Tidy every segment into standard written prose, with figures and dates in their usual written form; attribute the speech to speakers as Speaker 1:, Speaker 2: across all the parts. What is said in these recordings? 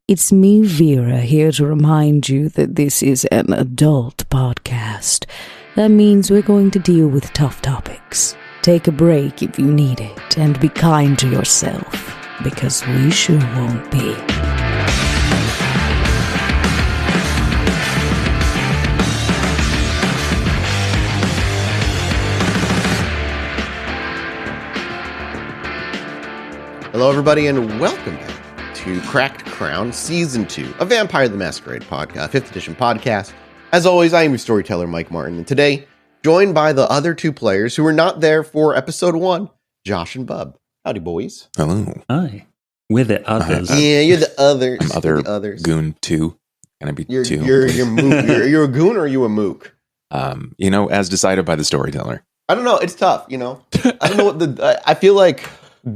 Speaker 1: It's me, Vera, here to remind you that this is an adult podcast. That means we're going to deal with tough topics. Take a break if you need it, and be kind to yourself, because we sure won't be.
Speaker 2: Hello, everybody, and welcome back to Cracked Crown Season 2, a Vampire the Masquerade podcast, 5th edition podcast. As always, I am your storyteller, Mike Martin, and today, joined by the other two players who were not there for episode 1, Josh and Bub. Howdy, boys.
Speaker 3: Hello.
Speaker 4: Hi. We're the others.
Speaker 2: Yeah, you're the others.
Speaker 3: I'm other
Speaker 2: the others.
Speaker 3: goon 2. Can I be 2?
Speaker 2: You're mook. You're a goon or are you a mook?
Speaker 3: As decided by the storyteller.
Speaker 2: I don't know. It's tough, I don't know what I feel like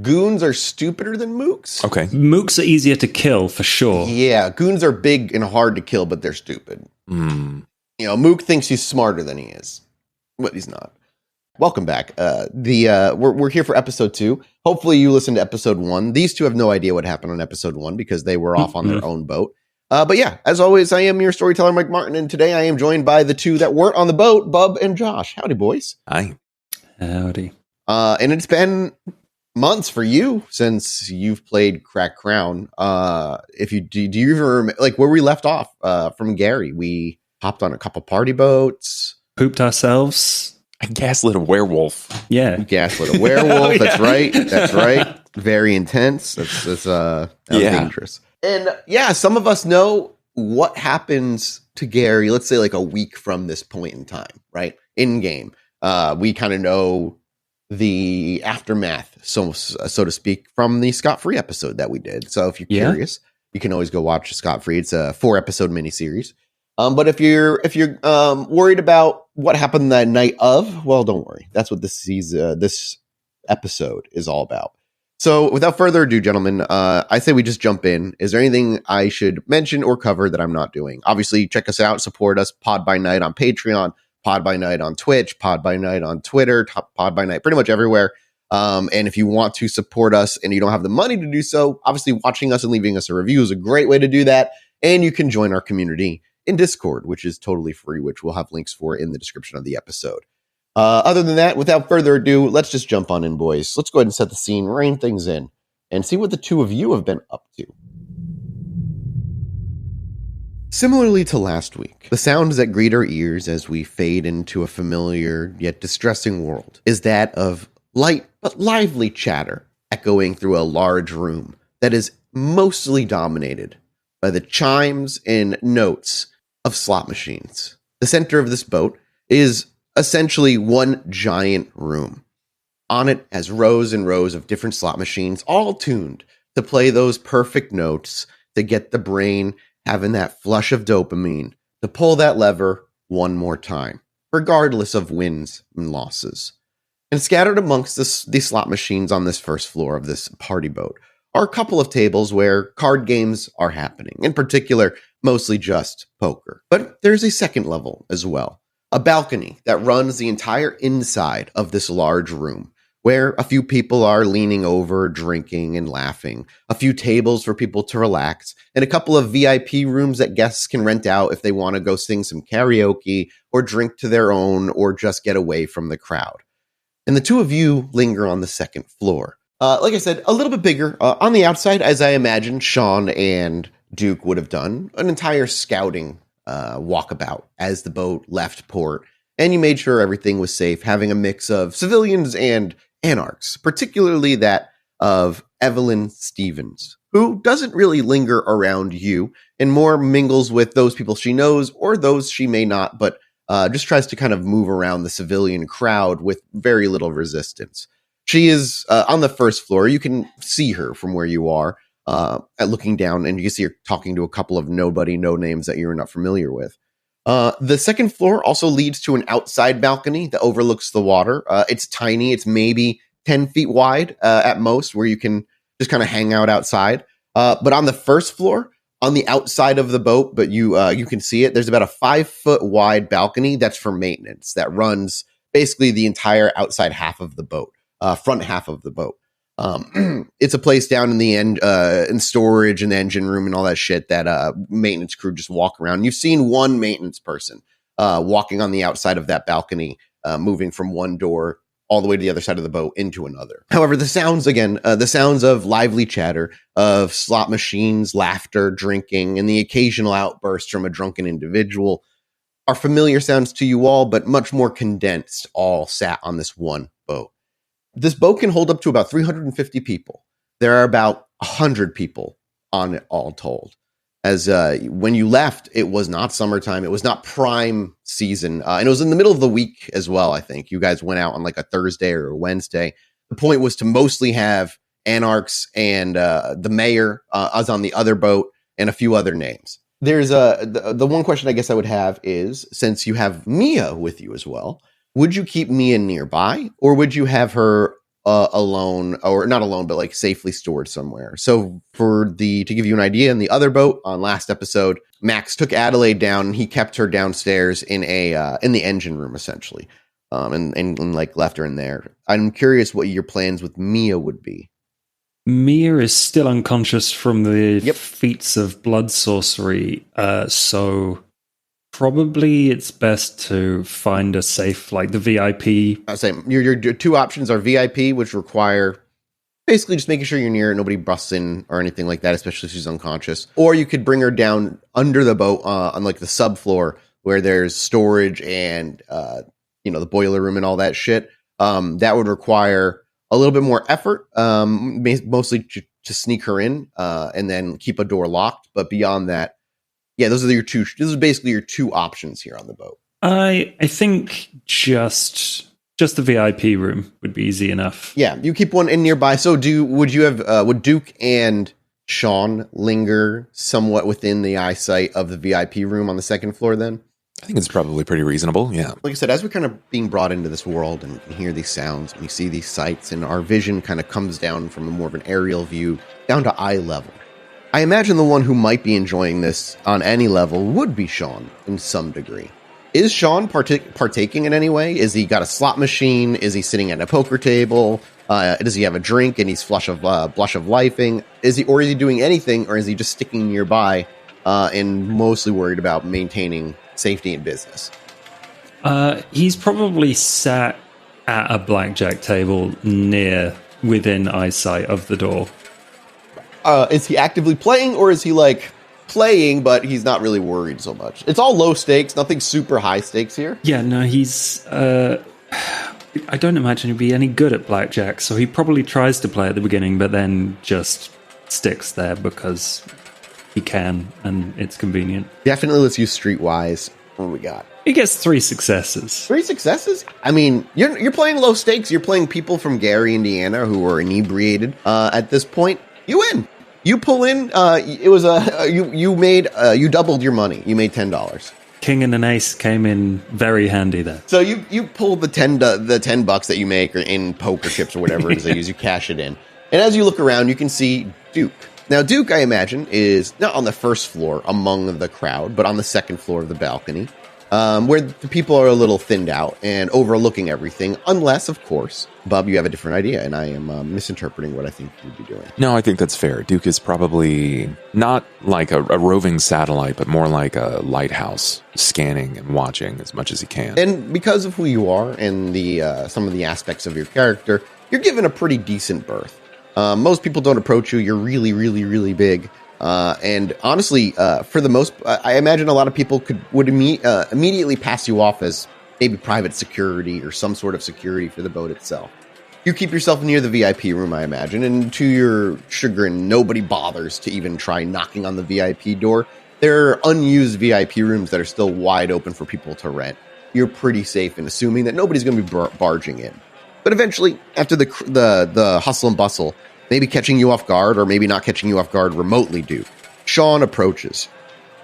Speaker 2: goons are stupider than mooks.
Speaker 3: Okay.
Speaker 4: Mooks are easier to kill, for sure.
Speaker 2: Yeah, goons are big and hard to kill, but they're stupid. Mook thinks he's smarter than he is, but he's not. Welcome back. We're here for episode 2. Hopefully you listened to episode 1. These two have no idea what happened on episode 1 because they were off on their own boat. But yeah, as always, I am your storyteller, Mike Martin, and today I am joined by the two that weren't on the boat, Bub and Josh. Howdy, boys.
Speaker 3: Hi.
Speaker 4: Howdy.
Speaker 2: And it's been months for you since you've played Crack Crown. If you do you even remember, like, where we left off from Gary? We hopped on a couple party boats,
Speaker 4: Pooped ourselves.
Speaker 3: I gaslit a werewolf.
Speaker 4: Yeah.
Speaker 2: gaslit a werewolf.
Speaker 4: Yeah.
Speaker 2: That's right. Very intense. That's dangerous. And yeah, some of us know what happens to Gary. Let's say like a week from this point in time, right? In game, we kind of know the aftermath, so to speak, from the Scott Free episode that we did. So if you're curious, you can always go watch Scott Free. It's a 4-episode miniseries. But if you're worried about what happened that night of, well, don't worry. That's what this episode is all about. So without further ado, gentlemen, I say we just jump in. Is there anything I should mention or cover that I'm not doing? Obviously, check us out, support us, Pod by Night on Patreon, Pod by Night on Twitch, Pod by Night on Twitter, Pod by Night pretty much everywhere. And if you want to support us and you don't have the money to do so, obviously watching us and leaving us a review is a great way to do that. And you can join our community in Discord, which is totally free, which we'll have links for in the description of the episode. Other than that, without further ado, let's just jump on in, boys. Let's go ahead and set the scene, rein things in, and see what the two of you have been up to. Similarly to last week, the sounds that greet our ears as we fade into a familiar yet distressing world is that of light but lively chatter echoing through a large room that is mostly dominated by the chimes and notes of slot machines. The center of this boat is essentially one giant room. On it has rows and rows of different slot machines, all tuned to play those perfect notes to get the brain having that flush of dopamine to pull that lever one more time, regardless of wins and losses. And scattered amongst the slot machines on this first floor of this party boat are a couple of tables where card games are happening, in particular, mostly just poker. But there's a second level as well, a balcony that runs the entire inside of this large room, where a few people are leaning over, drinking and laughing, a few tables for people to relax, and a couple of VIP rooms that guests can rent out if they want to go sing some karaoke or drink to their own or just get away from the crowd. And the two of you linger on the second floor. Like I said, a little bit bigger. On the outside, as I imagine Sean and Duke would have done, an entire scouting walkabout as the boat left port, and you made sure everything was safe, having a mix of civilians and anarchs, particularly that of Evelyn Stevens, who doesn't really linger around you and more mingles with those people she knows or those she may not, but just tries to kind of move around the civilian crowd with very little resistance. She is on the first floor. You can see her from where you are, looking down, and you can see her talking to a couple of no names that you're not familiar with. The second floor also leads to an outside balcony that overlooks the water. It's tiny. It's maybe 10 feet wide at most, where you can just kind of hang out outside. But on the first floor, on the outside of the boat, but you can see it, there's about a 5-foot wide balcony that's for maintenance that runs basically the entire outside half of the boat, front half of the boat. It's a place down in the end, in storage and the engine room and all that shit that maintenance crew just walk around. You've seen one maintenance person walking on the outside of that balcony, moving from one door all the way to the other side of the boat into another. However, the sounds of lively chatter, of slot machines, laughter, drinking, and the occasional outburst from a drunken individual are familiar sounds to you all, but much more condensed, all sat on this one boat. This boat can hold up to about 350 people. There are about 100 people on it all told. As when you left, it was not summertime. It was not prime season. And it was in the middle of the week as well, I think. You guys went out on like a Thursday or a Wednesday. The point was to mostly have anarchs and the mayor as on the other boat and a few other names. There's the one question I guess I would have is, since you have Mia with you as well, would you keep Mia nearby, or would you have her alone, or not alone, but like safely stored somewhere? So to give you an idea, in the other boat on last episode, Max took Adelaide down and he kept her downstairs in the engine room essentially, and like left her in there. I'm curious what your plans with Mia would be.
Speaker 4: Mia is still unconscious from the feats of blood sorcery, so probably it's best to find a safe, like the VIP.
Speaker 2: I was saying your two options are VIP, which require basically just making sure you're near, nobody busts in or anything like that, especially if she's unconscious. Or you could bring her down under the boat on like the subfloor where there's storage and the boiler room and all that shit. That would require a little bit more effort, mostly to sneak her in and then keep a door locked. But beyond that, yeah, those are your two. This is basically your two options here on the boat.
Speaker 4: I think just the VIP room would be easy enough.
Speaker 2: Yeah, you keep one in nearby. So would Duke and Sean linger somewhat within the eyesight of the VIP room on the second floor then?
Speaker 3: I think it's probably pretty reasonable, yeah.
Speaker 2: Like I said, as we're kind of being brought into this world and hear these sounds and we see these sights, and our vision kind of comes down from a more of an aerial view down to eye level. I imagine the one who might be enjoying this on any level would be Sean in some degree. Is Sean partaking in any way? Is he got a slot machine? Is he sitting at a poker table? Does he have a drink and he's blush of lifing? Is he doing anything, or is he just sticking nearby and mostly worried about maintaining safety in business?
Speaker 4: He's probably sat at a blackjack table within eyesight of the door.
Speaker 2: Is he actively playing, or is he like playing, but he's not really worried so much? It's all low stakes, nothing super high stakes here.
Speaker 4: Yeah, no, he's... I don't imagine he'd be any good at blackjack, so he probably tries to play at the beginning, but then just sticks there because he can, and it's convenient.
Speaker 2: Definitely let's use Streetwise. What do we got?
Speaker 4: He gets 3 successes.
Speaker 2: 3 successes? I mean, you're playing low stakes. You're playing people from Gary, Indiana, who are inebriated at this point. You win. You pull in. It was you doubled your money. You made $10.
Speaker 4: King and an ace came in very handy there.
Speaker 2: So you pull the $10 that you make in poker chips or whatever it is they use. You cash it in, and as you look around, you can see Duke. Now, Duke, I imagine, is not on the first floor among the crowd, but on the second floor of the balcony, where the people are a little thinned out and overlooking everything, unless, of course, Bub, you have a different idea, and I am misinterpreting what I think you'd be doing.
Speaker 3: No, I think that's fair. Duke is probably not like a roving satellite, but more like a lighthouse, scanning and watching as much as he can.
Speaker 2: And because of who you are and the some of the aspects of your character, you're given a pretty decent berth. Most people don't approach you. You're really, really, really big. And honestly, for the most, I imagine a lot of people would immediately pass you off as maybe private security or some sort of security for the boat itself. You keep yourself near the VIP room, I imagine, and to your chagrin, nobody bothers to even try knocking on the VIP door. There are unused VIP rooms that are still wide open for people to rent. You're pretty safe in assuming that nobody's going to be barging in. But eventually, after the hustle and bustle, maybe catching you off guard or maybe not catching you off guard remotely, Duke, Sean approaches.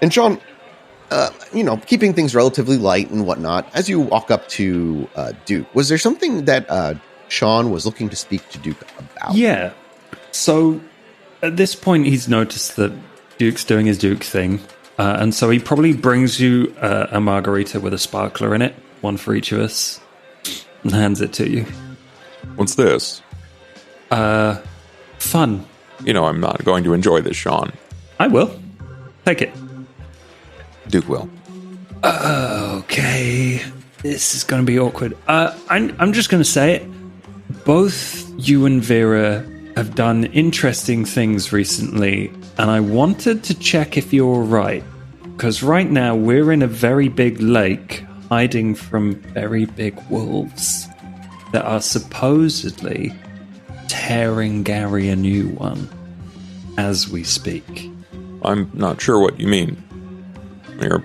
Speaker 2: And Sean, keeping things relatively light and whatnot, as you walk up to Duke, was there something that Sean was looking to speak to Duke about?
Speaker 4: Yeah. So at this point, he's noticed that Duke's doing his Duke thing. And so he probably brings you a margarita with a sparkler in it, one for each of us, and hands it to you.
Speaker 3: What's this?
Speaker 4: Fun.
Speaker 3: You know I'm not going to enjoy this, Sean.
Speaker 4: I will. Take it.
Speaker 3: Duke will.
Speaker 4: Okay. This is going to be awkward. I'm just going to say it. Both you and Vera have done interesting things recently, and I wanted to check if you're right. Because right now we're in a very big lake, hiding from very big wolves that are supposedly tearing Gary a new one as we speak.
Speaker 3: I'm not sure what you mean. We're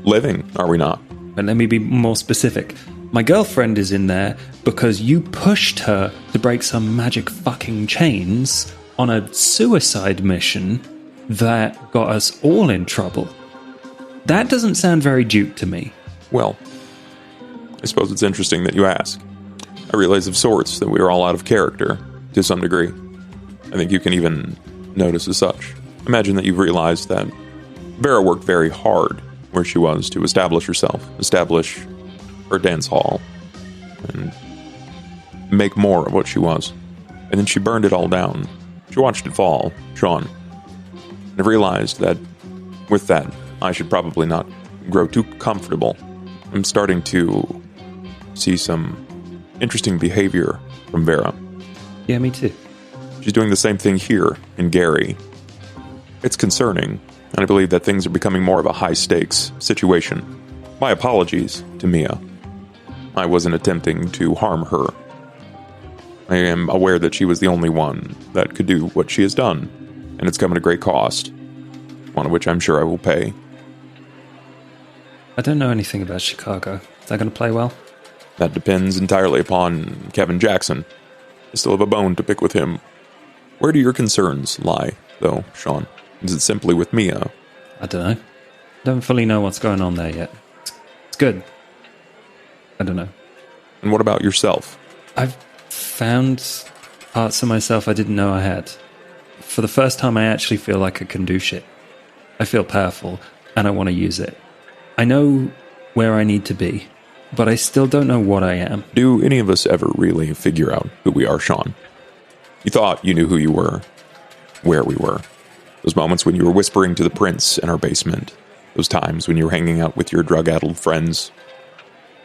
Speaker 3: living, are we not?
Speaker 4: But let me be more specific. My girlfriend is in there because you pushed her to break some magic fucking chains on a suicide mission that got us all in trouble. That doesn't sound very Duke to me.
Speaker 3: Well, I suppose it's interesting that you ask. I realize of sorts that we are all out of character, to some degree. I think you can even notice as such. Imagine that you've realized that Vera worked very hard where she was to establish herself, establish her dance hall, and make more of what she was. And then she burned it all down. She watched it fall, Sean. And I realized that with that, I should probably not grow too comfortable. I'm starting to see some interesting behavior from Vera.
Speaker 4: Yeah, me too.
Speaker 3: She's doing the same thing here in Gary. It's concerning, and I believe that things are becoming more of a high-stakes situation. My apologies to Mia. I wasn't attempting to harm her. I am aware that she was the only one that could do what she has done, and it's come at a great cost, one of which I'm sure I will pay.
Speaker 4: I don't know anything about Chicago. Is that going to play well?
Speaker 3: That depends entirely upon Kevin Jackson. I still have a bone to pick with him. Where do your concerns lie, though, Sean? Is it simply with Mia?
Speaker 4: I don't know. Don't fully know what's going on there yet. It's good. I don't know.
Speaker 3: And what about yourself?
Speaker 4: I've found parts of myself I didn't know I had. For the first time, I actually feel like I can do shit. I feel powerful, and I want to use it. I know where I need to be, but I still don't know what I am.
Speaker 3: Do any of us ever really figure out who we are, Sean? You thought you knew who you were, where we were. Those moments when you were whispering to the prince in our basement. Those times when you were hanging out with your drug-addled friends.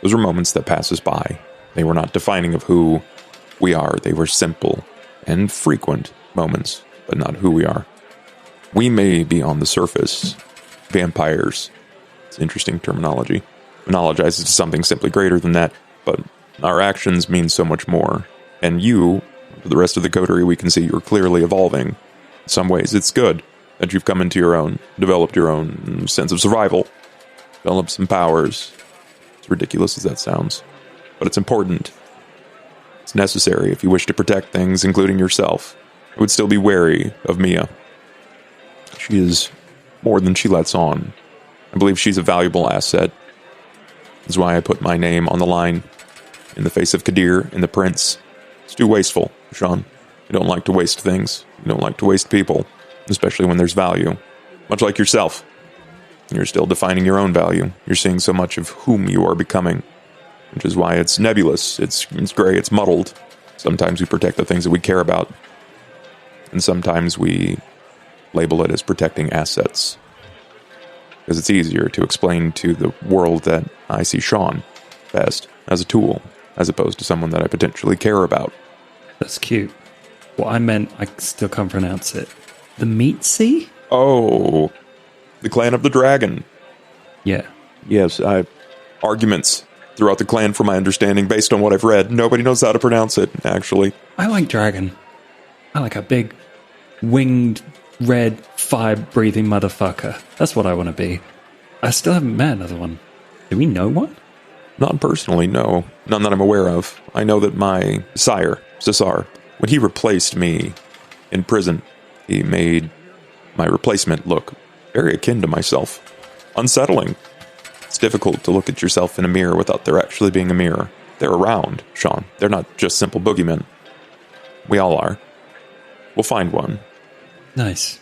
Speaker 3: Those were moments that pass us by. They were not defining of who we are. They were simple and frequent moments, but not who we are. We may be on the surface vampires. It's interesting terminology. Analogizes to something simply greater than that, but our actions mean so much more. And you, for the rest of the coterie, we can see you're clearly evolving. In some ways, it's good that you've come into your own, developed your own sense of survival, developed some powers. As ridiculous as that sounds. But it's important. It's necessary if you wish to protect things, including yourself. I would still be wary of Mia. She is more than she lets on. I believe she's a valuable asset. That's why I put my name on the line. In the face of Kadir and the prince. It's too wasteful, Sean. You don't like to waste things. You don't like to waste people. Especially when there's value. Much like yourself. You're still defining your own value. You're seeing so much of whom you are becoming. Which is why it's nebulous. It's gray. It's muddled. Sometimes we protect the things that we care about. And sometimes we label it as protecting assets. Because it's easier to explain to the world that I see Sean best as a tool, as opposed to someone that I potentially care about.
Speaker 4: That's cute. What I meant, I still can't pronounce it. The meat sea?
Speaker 3: Oh, the clan of the dragon.
Speaker 4: Yeah.
Speaker 3: Yes, arguments throughout the clan from my understanding, based on what I've read. Nobody knows how to pronounce it, actually.
Speaker 4: I like dragon. I like a big, winged, red, fire-breathing motherfucker. That's what I want to be. I still haven't met another one. Do we know one?
Speaker 3: Not personally, no. None that I'm aware of. I know that my sire, Cesar, when he replaced me in prison, he made my replacement look very akin to myself. Unsettling. It's difficult to look at yourself in a mirror without there actually being a mirror. They're around, Sean. They're not just simple boogeymen. We all are. We'll find one.
Speaker 4: Nice.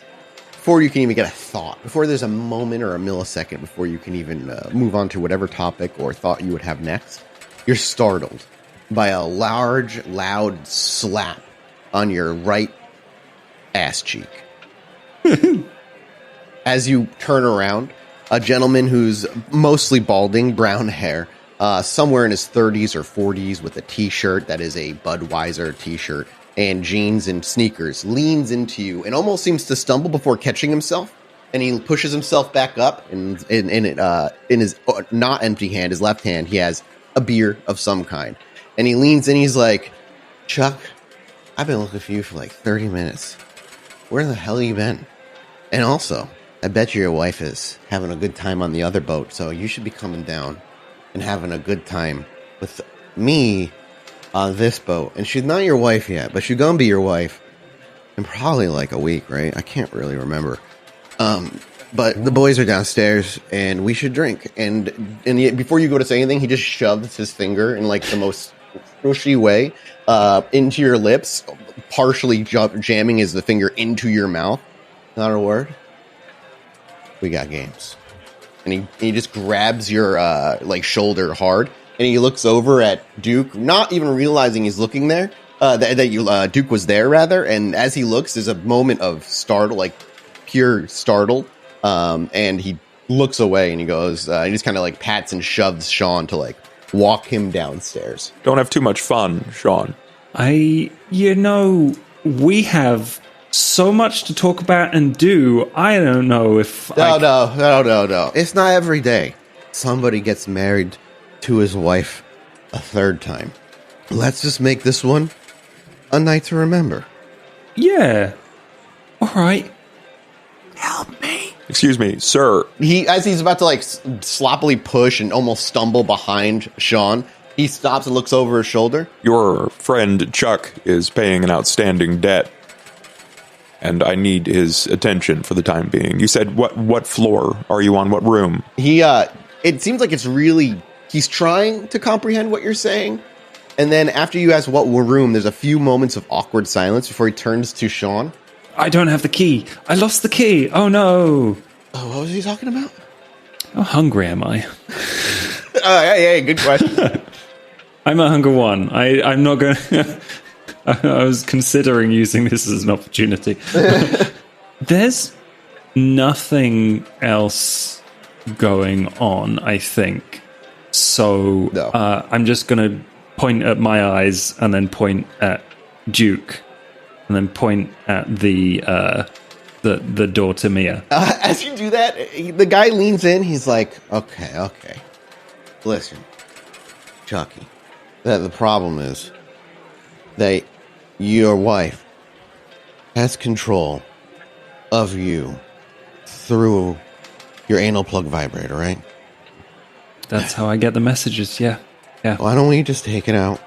Speaker 2: Before you can even get a thought, before there's a moment or a millisecond before you can even move on to whatever topic or thought you would have next, you're startled by a large, loud slap on your right ass cheek. As you turn around, a gentleman who's mostly balding, brown hair, somewhere in his 30s or 40s with a t-shirt that is a Budweiser t-shirt and jeans and sneakers, leans into you and almost seems to stumble before catching himself. And he pushes himself back up, and in his not empty hand, his left hand, he has a beer of some kind. And he leans in, he's like, Chuck, I've been looking for you for like 30 minutes. Where the hell you been? And also, I bet your wife is having a good time on the other boat, so you should be coming down and having a good time with me on this boat. And she's not your wife yet, but she's gonna be your wife in probably like a week, right? I can't really remember. But the boys are downstairs, and we should drink. And before you go to say anything, he just shoves his finger in like the most squishy way into your lips, partially jamming the finger into your mouth. Not a word. We got games. And he just grabs your like shoulder hard, and he looks over at Duke, not even realizing he's looking there. Duke was there rather, and as he looks, there's a moment of startle, like pure startled, and he looks away and he goes, he just kind of like pats and shoves Sean to like walk him downstairs.
Speaker 3: Don't have too much fun, Sean.
Speaker 4: We have so much to talk about and do. I don't know if
Speaker 2: No. It's not every day somebody gets married to his wife a third time. Let's just make this one a night to remember.
Speaker 4: Yeah. All right.
Speaker 2: Help me.
Speaker 3: Excuse me, sir.
Speaker 2: As he's about to like sloppily push and almost stumble behind Sean, he stops and looks over his shoulder.
Speaker 3: Your friend Chuck is paying an outstanding debt, and I need his attention for the time being. You said what floor are you on? What room?
Speaker 2: It seems like he's trying to comprehend what you're saying. And then after you ask what room, there's a few moments of awkward silence before he turns to Sean.
Speaker 4: I don't have the key. I lost the key. Oh, no.
Speaker 2: Oh, what was he talking about?
Speaker 4: How hungry am I?
Speaker 2: Hey, good question.
Speaker 4: I'm a hunger one. I'm not going to... I was considering using this as an opportunity. There's nothing else going on, I think. So
Speaker 2: No.
Speaker 4: I'm just going to point at my eyes and then point at Duke and then point at the door to Mia.
Speaker 2: As you do that, the guy leans in. He's like, okay. Listen, Chucky, the problem is that your wife has control of you through your anal plug vibrator, right?
Speaker 4: That's how I get the messages, yeah.
Speaker 2: Why don't we just take it out?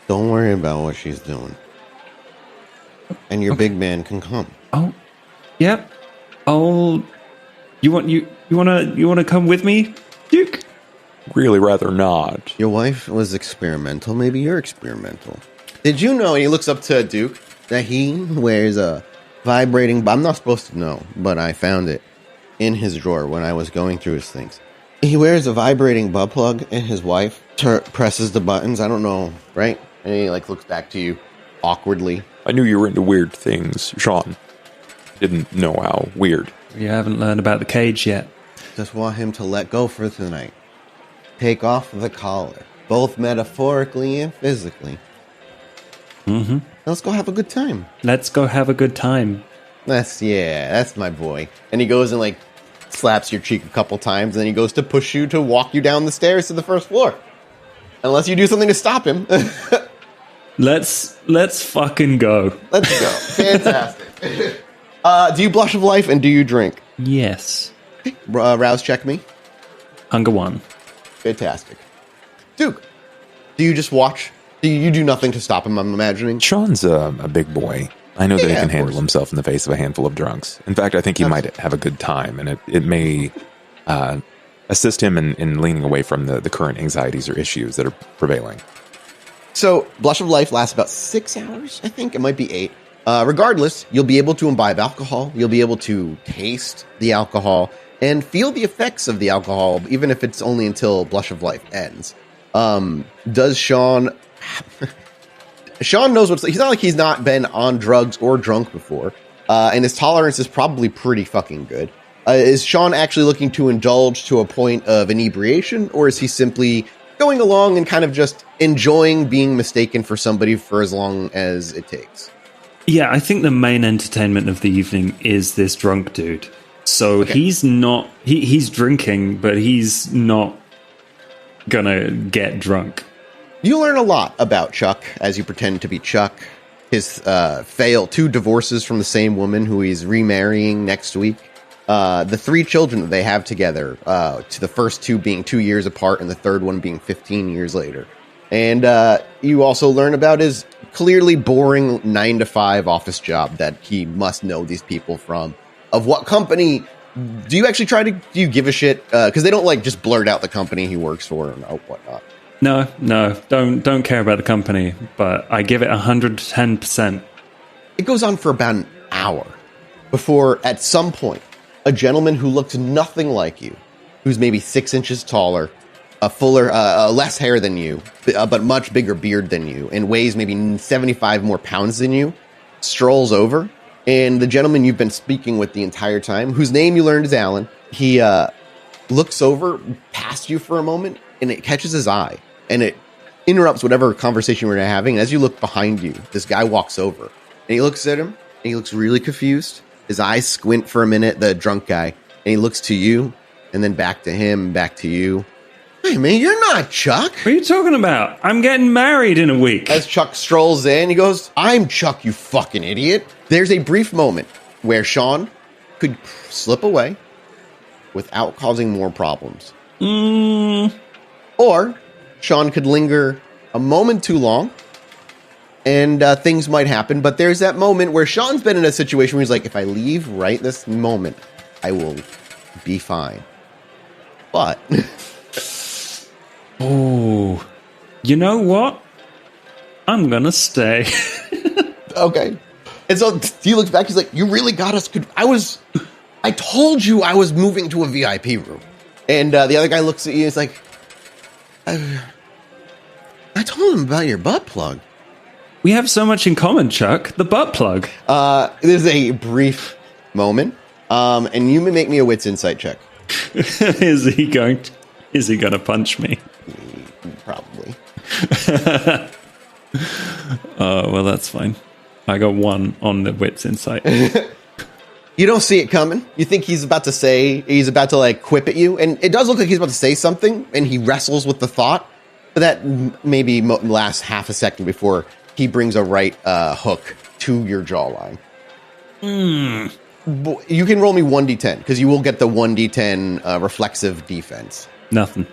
Speaker 2: Don't worry about what she's doing. And your big man can come.
Speaker 4: Oh, yep. You want to come with me, Duke?
Speaker 3: Really rather not.
Speaker 2: Your wife was experimental. Maybe you're experimental. Did you know, and he looks up to Duke, that he wears a vibrating... I'm not supposed to know, but I found it in his drawer when I was going through his things. He wears a vibrating butt plug, and his wife presses the buttons. I don't know, right? And he like looks back to you awkwardly.
Speaker 3: I knew you were into weird things, Sean. Didn't know how weird.
Speaker 4: You haven't learned about the cage yet.
Speaker 2: Just want him to let go for tonight. Take off the collar, both metaphorically and physically.
Speaker 4: Mm-hmm.
Speaker 2: Let's go have a good time.
Speaker 4: Let's go have a good time.
Speaker 2: That's my boy. And he goes and like slaps your cheek a couple times, and then he goes to push you to walk you down the stairs to the first floor. Unless you do something to stop him.
Speaker 4: Let's fucking go.
Speaker 2: Let's go. Fantastic. Do you blush of life and do you drink?
Speaker 4: Yes.
Speaker 2: Rouse check me.
Speaker 4: Hunger one.
Speaker 2: Fantastic. Duke, do you just watch? Do you do nothing to stop him, I'm imagining?
Speaker 3: Sean's a big boy. I know that he
Speaker 2: Yeah,
Speaker 3: can
Speaker 2: of
Speaker 3: handle
Speaker 2: course.
Speaker 3: himself in the face of a handful of drunks. In fact, I think he might have a good time, and it may assist him in leaning away from the current anxieties or issues that are prevailing.
Speaker 2: So, Blush of Life lasts about 6 hours, I think. It might be 8. Regardless, you'll be able to imbibe alcohol. You'll be able to taste the alcohol and feel the effects of the alcohol, even if it's only until Blush of Life ends. Does Sean... Sean knows he's not like he's not been on drugs or drunk before, and his tolerance is probably pretty fucking good. Is Sean actually looking to indulge to a point of inebriation, or is he simply going along and kind of just enjoying being mistaken for somebody for as long as it takes?
Speaker 4: Yeah, I think the main entertainment of the evening is this drunk dude. So he's not... He's drinking, but he's not gonna get drunk.
Speaker 2: You learn a lot about Chuck as you pretend to be Chuck. His 2 divorces from the same woman who he's remarrying next week. The 3 children that they have together, to the first 2 being 2 years apart and the third one being 15 years later. And you also learn about his clearly boring 9-to-5 office job that he must know these people from. Of what company do you actually do you give a shit? Because they don't like just blurt out the company he works for and whatnot.
Speaker 4: No, don't care about the company, but I give it 110%.
Speaker 2: It goes on for about an hour before, at some point, a gentleman who looks nothing like you, who's maybe 6 inches taller, less hair than you, but much bigger beard than you, and weighs maybe 75 more pounds than you, strolls over, and the gentleman you've been speaking with the entire time, whose name you learned is Alan, he looks over past you for a moment, and it catches his eye, and it interrupts whatever conversation we're having. And as you look behind you, this guy walks over, and he looks at him, and he looks really confused. His eyes squint for a minute, the drunk guy, and he looks to you, and then back to him, back to you. Hey, man, you're not Chuck.
Speaker 4: What are you talking about? I'm getting married in a week.
Speaker 2: As Chuck strolls in, he goes, I'm Chuck, you fucking idiot. There's a brief moment where Sean could slip away without causing more problems. Or Sean could linger a moment too long, and things might happen. But there's that moment where Sean's been in a situation where he's like, if I leave right this moment, I will be fine. But...
Speaker 3: Oh, you know what? I'm gonna stay.
Speaker 2: Okay. And so he looks back, he's like, you really got us. I told you I was moving to a VIP room. And the other guy looks at you and is like, I told him about your butt plug.
Speaker 4: We have so much in common, Chuck. The butt plug.
Speaker 2: There's a brief moment, and you may make me a wits insight check.
Speaker 4: Is he going to punch me?
Speaker 2: Probably.
Speaker 4: Well, that's fine. I got 1 on the wits insight.
Speaker 2: You don't see it coming. You think he's about to like quip at you, and it does look like he's about to say something, and he wrestles with the thought, but that maybe lasts half a second before he brings a right hook to your jawline. You can roll me 1d10, because you will get the 1d10 reflexive defense.
Speaker 4: Nothing.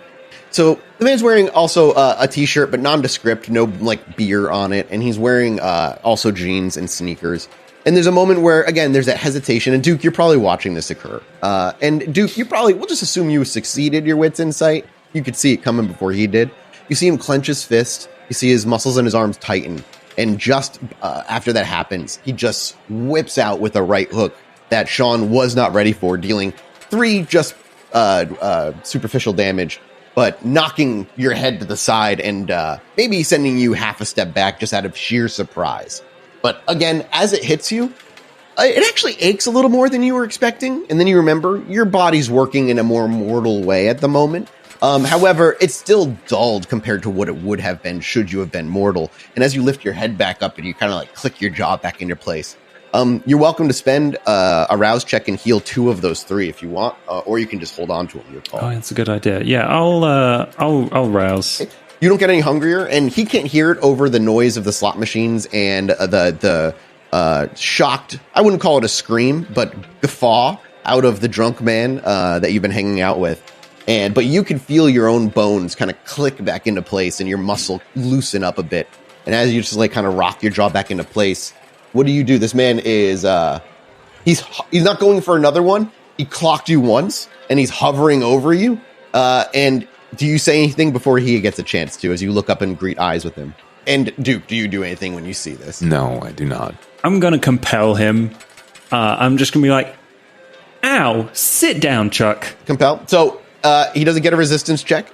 Speaker 2: So the man's wearing also a t-shirt, but nondescript, no like beer on it, and he's wearing also jeans and sneakers. And there's a moment where, again, there's that hesitation. And Duke, you're probably watching this occur. And Duke, we'll just assume you succeeded your wits insight. You could see it coming before he did. You see him clench his fist. You see his muscles in his arms tighten. And just after that happens, he just whips out with a right hook that Sean was not ready for, dealing 3 just superficial damage, but knocking your head to the side and maybe sending you half a step back just out of sheer surprise. But again, as it hits you, it actually aches a little more than you were expecting. And then you remember your body's working in a more mortal way at the moment. However, it's still dulled compared to what it would have been should you have been mortal. And as you lift your head back up and you kind of like click your jaw back into place, you're welcome to spend a rouse check and heal 2 of those 3 if you want, or you can just hold on to them. Your call.
Speaker 4: Oh, that's a good idea. Yeah, I'll rouse.
Speaker 2: You don't get any hungrier, and he can't hear it over the noise of the slot machines and the shocked, I wouldn't call it a scream, but guffaw out of the drunk man that you've been hanging out with. But you can feel your own bones kind of click back into place and your muscle loosen up a bit. And as you just like kind of rock your jaw back into place, what do you do? This man is, he's not going for another one. He clocked you once and he's hovering over you. And do you say anything before he gets a chance to, as you look up and greet eyes with him? And Duke, do you do anything when you see this?
Speaker 3: No, I do not.
Speaker 4: I'm going to compel him. I'm just going to be like, ow, sit down, Chuck.
Speaker 2: Compel. So he doesn't get a resistance check.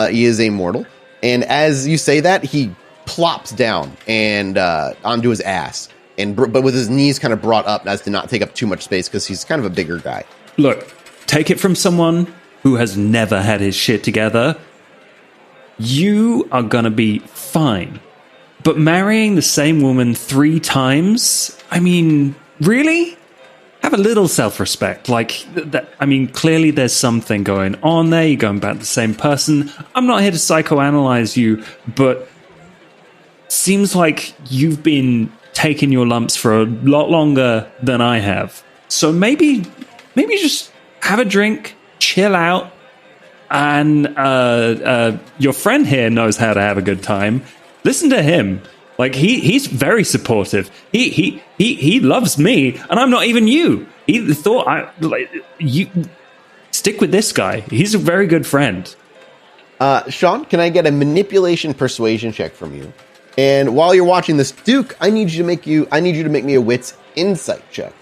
Speaker 2: He is a mortal. And as you say that, he plops down and onto his ass, but with his knees kind of brought up as to not take up too much space because he's kind of a bigger guy.
Speaker 4: Look, take it from someone who has never had his shit together. You are going to be fine. But marrying the same woman 3 times? I mean, really? Have a little self-respect. Like, I mean, clearly there's something going on there. You're going back to the same person. I'm not here to psychoanalyze you, but seems like you've been taking your lumps for a lot longer than I have. So maybe just have a drink, chill out, and your friend here knows how to have a good time. Listen to him. Like, he's very supportive. He loves me, and I'm not even you. He thought you stick with this guy. He's a very good friend.
Speaker 2: Sean, can I get a manipulation persuasion check from you? And while you're watching this, Duke, I need you to make me a wits insight check.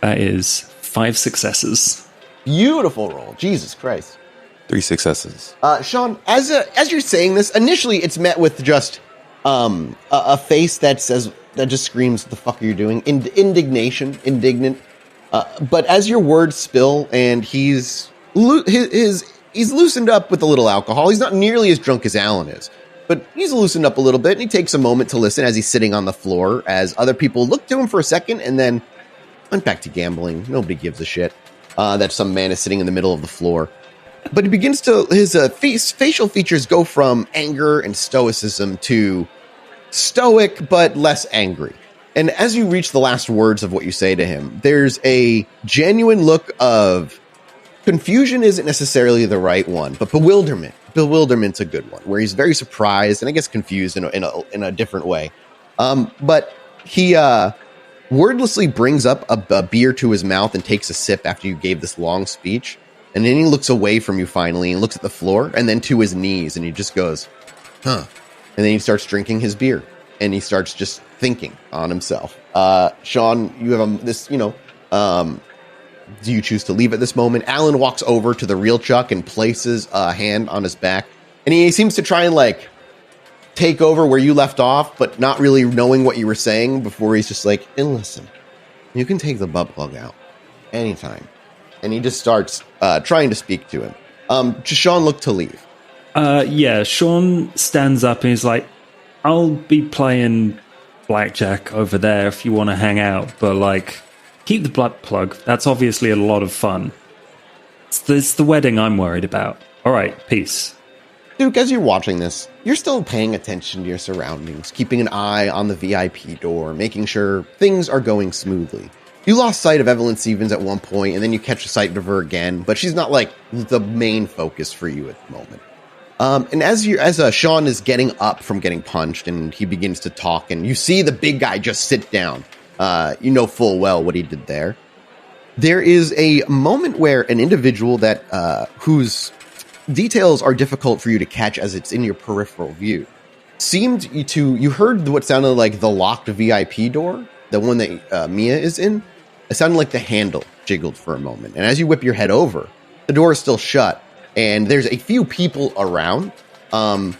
Speaker 4: That is 5 successes.
Speaker 2: Beautiful roll. Jesus Christ.
Speaker 3: 3 successes.
Speaker 2: Sean, as you're saying this, initially it's met with just a face that just screams, "The fuck are you doing?" Indignant. But as your words spill, and he's loosened up with a little alcohol. He's not nearly as drunk as Alan is, but he's loosened up a little bit, and he takes a moment to listen as he's sitting on the floor. As other people look to him for a second, and then went back to gambling. Nobody gives a shit that some man is sitting in the middle of the floor. But he begins to, his facial features go from anger and stoicism to stoic, but less angry. And as you reach the last words of what you say to him, there's a genuine look of confusion isn't necessarily the right one, but bewilderment. Bewilderment's a good one, where he's very surprised and I guess confused in a different way. But he wordlessly brings up a beer to his mouth and takes a sip after you gave this long speech. And then he looks away from you finally and looks at the floor and then to his knees and he just goes, huh. And then he starts drinking his beer and he starts just thinking on himself. Sean, you have do you choose to leave at this moment? Alan walks over to the real Chuck and places a hand on his back. And he seems to try and take over where you left off, but not really knowing what you were saying before he's just like, and listen, you can take the butt plug out anytime. And he just starts trying to speak to him. Does Sean look to leave?
Speaker 4: Yeah, Sean stands up and he's like, I'll be playing blackjack over there if you want to hang out, but keep the butt plug. That's obviously a lot of fun. It's the wedding I'm worried about. All right, peace.
Speaker 2: Duke, as you're watching this, you're still paying attention to your surroundings, keeping an eye on the VIP door, making sure things are going smoothly. You lost sight of Evelyn Stevens at one point, and then you catch sight of her again, but she's not the main focus for you at the moment. And as Sean is getting up from getting punched, and he begins to talk, and you see the big guy just sit down. You know full well what he did there. There is a moment where an individual that whose details are difficult for you to catch as it's in your peripheral view you heard what sounded like the locked VIP door, the one that Mia is in. It sounded like the handle jiggled for a moment. And as you whip your head over, the door is still shut. And there's a few people around.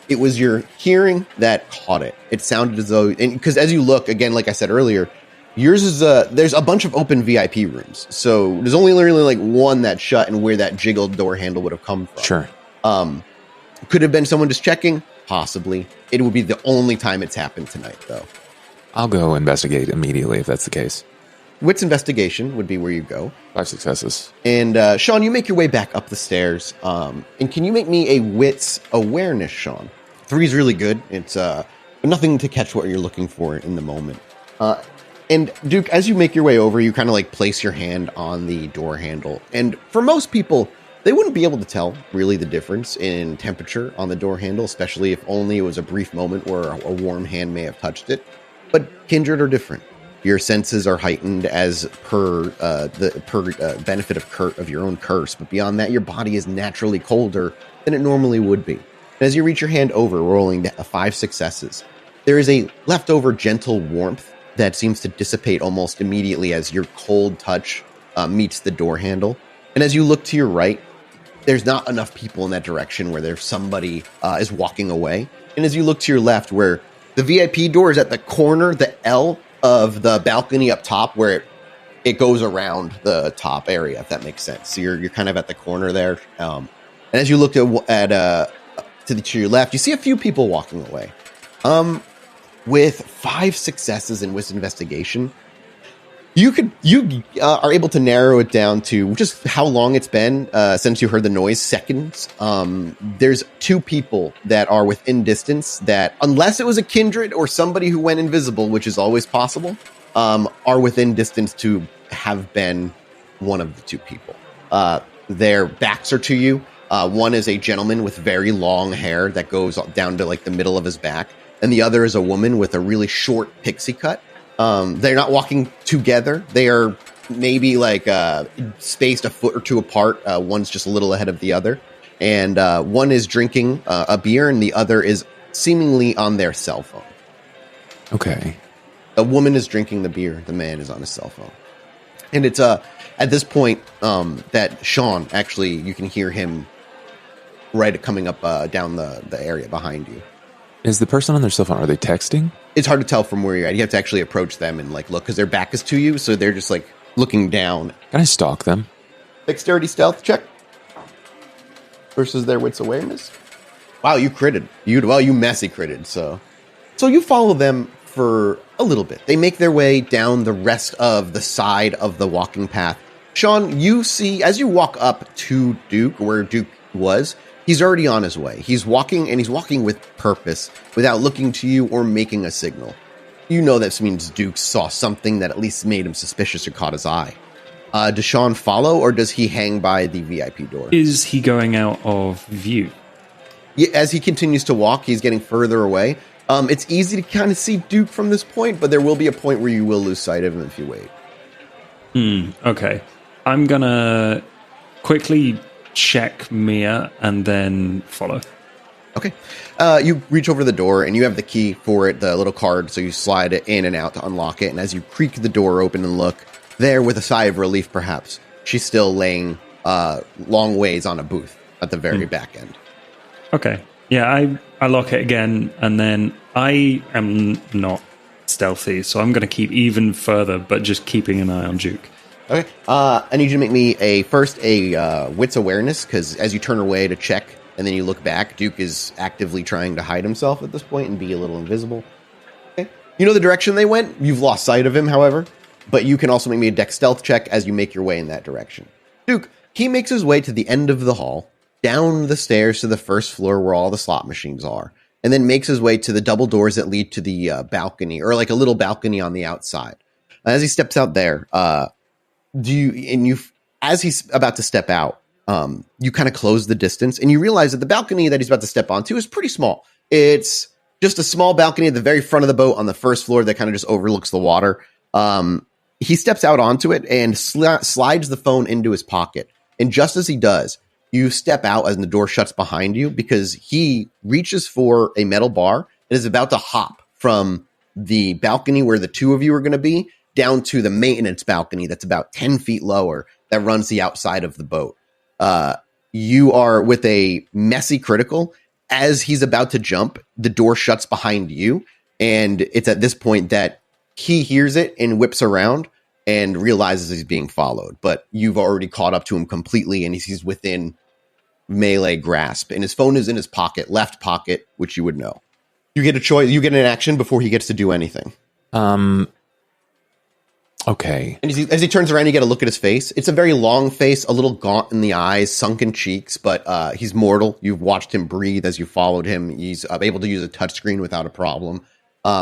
Speaker 2: It was your hearing that caught it. It sounded as though, and because as you look, again, like I said earlier, yours is there's a bunch of open VIP rooms. So there's only really one that's shut and where that jiggled door handle would have come from.
Speaker 3: Sure.
Speaker 2: Could have been someone just checking. Possibly. It would be the only time it's happened tonight, though.
Speaker 3: I'll go investigate immediately if that's the case.
Speaker 2: Wits investigation would be where you go.
Speaker 3: 5 successes.
Speaker 2: And Sean, you make your way back up the stairs. And can you make me a wits awareness, Sean? 3 is really good. It's nothing to catch what you're looking for in the moment. And Duke, as you make your way over, you kind of place your hand on the door handle. And for most people, they wouldn't be able to tell really the difference in temperature on the door handle, especially if only it was a brief moment where a warm hand may have touched it. But kindred are different. Your senses are heightened as per benefit of your own curse. But beyond that, your body is naturally colder than it normally would be. And as you reach your hand over, rolling 5 successes, there is a leftover gentle warmth that seems to dissipate almost immediately as your cold touch meets the door handle. And as you look to your right, there's not enough people in that direction where there's somebody is walking away. And as you look to your left, where The VIP door is at the corner, the L of the balcony up top, where it goes around the top area, if that makes sense. So you're kind of at the corner there. And as you look at to your left, you see a few people walking away. With 5 successes in wisdom investigation, you are able to narrow it down to just how long it's been since you heard the noise, seconds. There's 2 people that are within distance that, unless it was a kindred or somebody who went invisible, which is always possible, are within distance to have been one of the 2 people. Their backs are to you. One is a gentleman with very long hair that goes down to like the middle of his back, and the other is a woman with a really short pixie cut. They're not walking together. They are maybe like spaced a foot or 2 apart. One's just a little ahead of the other. And one is drinking a beer, and the other is seemingly on their cell phone.
Speaker 3: Okay.
Speaker 2: The woman is drinking the beer. The man is on his cell phone. And it's at this point that Sean, actually, you can hear him right coming up down the area behind you.
Speaker 3: Is the person on their cell phone, are they texting?
Speaker 2: It's hard to tell from where you're at. You have to actually approach them and like look, because their back is to you, so they're just like looking down.
Speaker 3: Can I stalk them?
Speaker 2: Dexterity stealth check versus their wits awareness. Wow, you critted. You messy critted. So you follow them for a little bit. They make their way down the rest of the side of the walking path. Sean, you see as you walk up to Duke, where Duke was, he's already on his way. He's walking, and he's walking with purpose, without looking to you or making a signal. You know this means Duke saw something that at least made him suspicious or caught his eye. Does Sean follow, or does he hang by the VIP door?
Speaker 4: Is he going out of view?
Speaker 2: Yeah, as he continues to walk, he's getting further away. It's easy to kind of see Duke from this point, but there will be a point where you will lose sight of him if you wait.
Speaker 4: Okay. I'm going to quickly check Mia and then follow.
Speaker 2: Okay. You reach over to the door, and you have the key for it, the little card, so you slide it in and out to unlock it. And as you creak the door open and look, there, with a sigh of relief perhaps, she's still laying long ways on a booth at the very back end.
Speaker 4: Okay. Yeah, I lock it again, and then I am not stealthy, so I'm going to keep even further, but just keeping an eye on Duke.
Speaker 2: Okay. I need you to make me a wits awareness, because as you turn away to check and then you look back, Duke is actively trying to hide himself at this point and be a little invisible. Okay. You know the direction they went. You've lost sight of him, however, but you can also make me a dex stealth check as you make your way in that direction. Duke, he makes his way to the end of the hall, down the stairs to the first floor where all the slot machines are, and then makes his way to the double doors that lead to the balcony, or like a little balcony on the outside. As he steps out there, as he's about to step out, you kind of close the distance, and you realize that the balcony that he's about to step onto is pretty small. It's just a small balcony at the very front of the boat on the first floor that kind of just overlooks the water. He steps out onto it and slides the phone into his pocket. And just as he does, you step out as the door shuts behind you, because he reaches for a metal bar and is about to hop from the balcony where the 2 of you are going to be down to the maintenance balcony that's about 10 feet lower that runs the outside of the boat. You are with a messy critical. As he's about to jump, the door shuts behind you, and it's at this point that he hears it and whips around and realizes he's being followed. But you've already caught up to him completely, and he's within melee grasp, and his phone is in his pocket, left pocket, which you would know. You get a choice. You get an action before he gets to do anything.
Speaker 3: Okay.
Speaker 2: And as he turns around, you get a look at his face. It's a very long face, a little gaunt in the eyes, sunken cheeks, but he's mortal. You've watched him breathe as you followed him. He's able to use a touchscreen without a problem.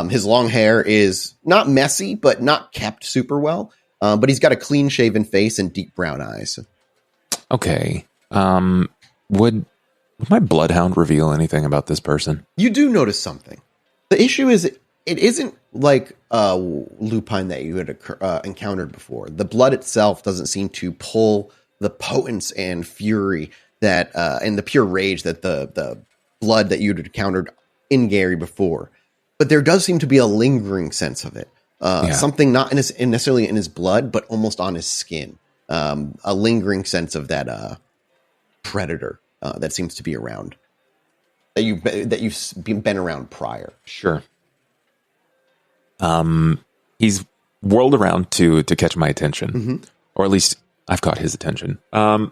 Speaker 2: His long hair is not messy, but not kept super well. But he's got a clean-shaven face and deep brown eyes.
Speaker 3: Okay. Would my bloodhound reveal anything about this person?
Speaker 2: You do notice something. The issue is it isn't like lupine that you had encountered before. The blood itself doesn't seem to pull the potence and fury that and the pure rage that the blood that you'd encountered in Gary before. But there does seem to be a lingering sense of it. Something not necessarily in his blood, but almost on his skin. A lingering sense of that predator that seems to be around, that you've been around prior.
Speaker 3: Sure. He's whirled around to catch my attention, or at least I've caught his attention. I'm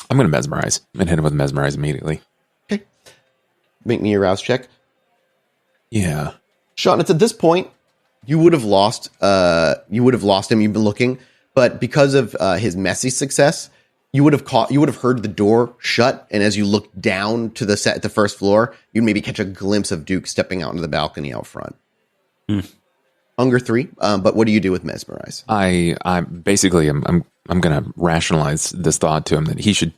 Speaker 3: going to mesmerize and hit him with mesmerize immediately.
Speaker 2: Okay. Make me a rouse check.
Speaker 3: Yeah.
Speaker 2: Sean, it's at this point you would have lost him. You've been looking, but because of his messy success, you would have heard the door shut, and as you look down to the set at the first floor, you'd maybe catch a glimpse of Duke stepping out into the balcony out front. Hunger 3, but what do you do with mesmerize?
Speaker 3: I'm going to rationalize this thought to him that he should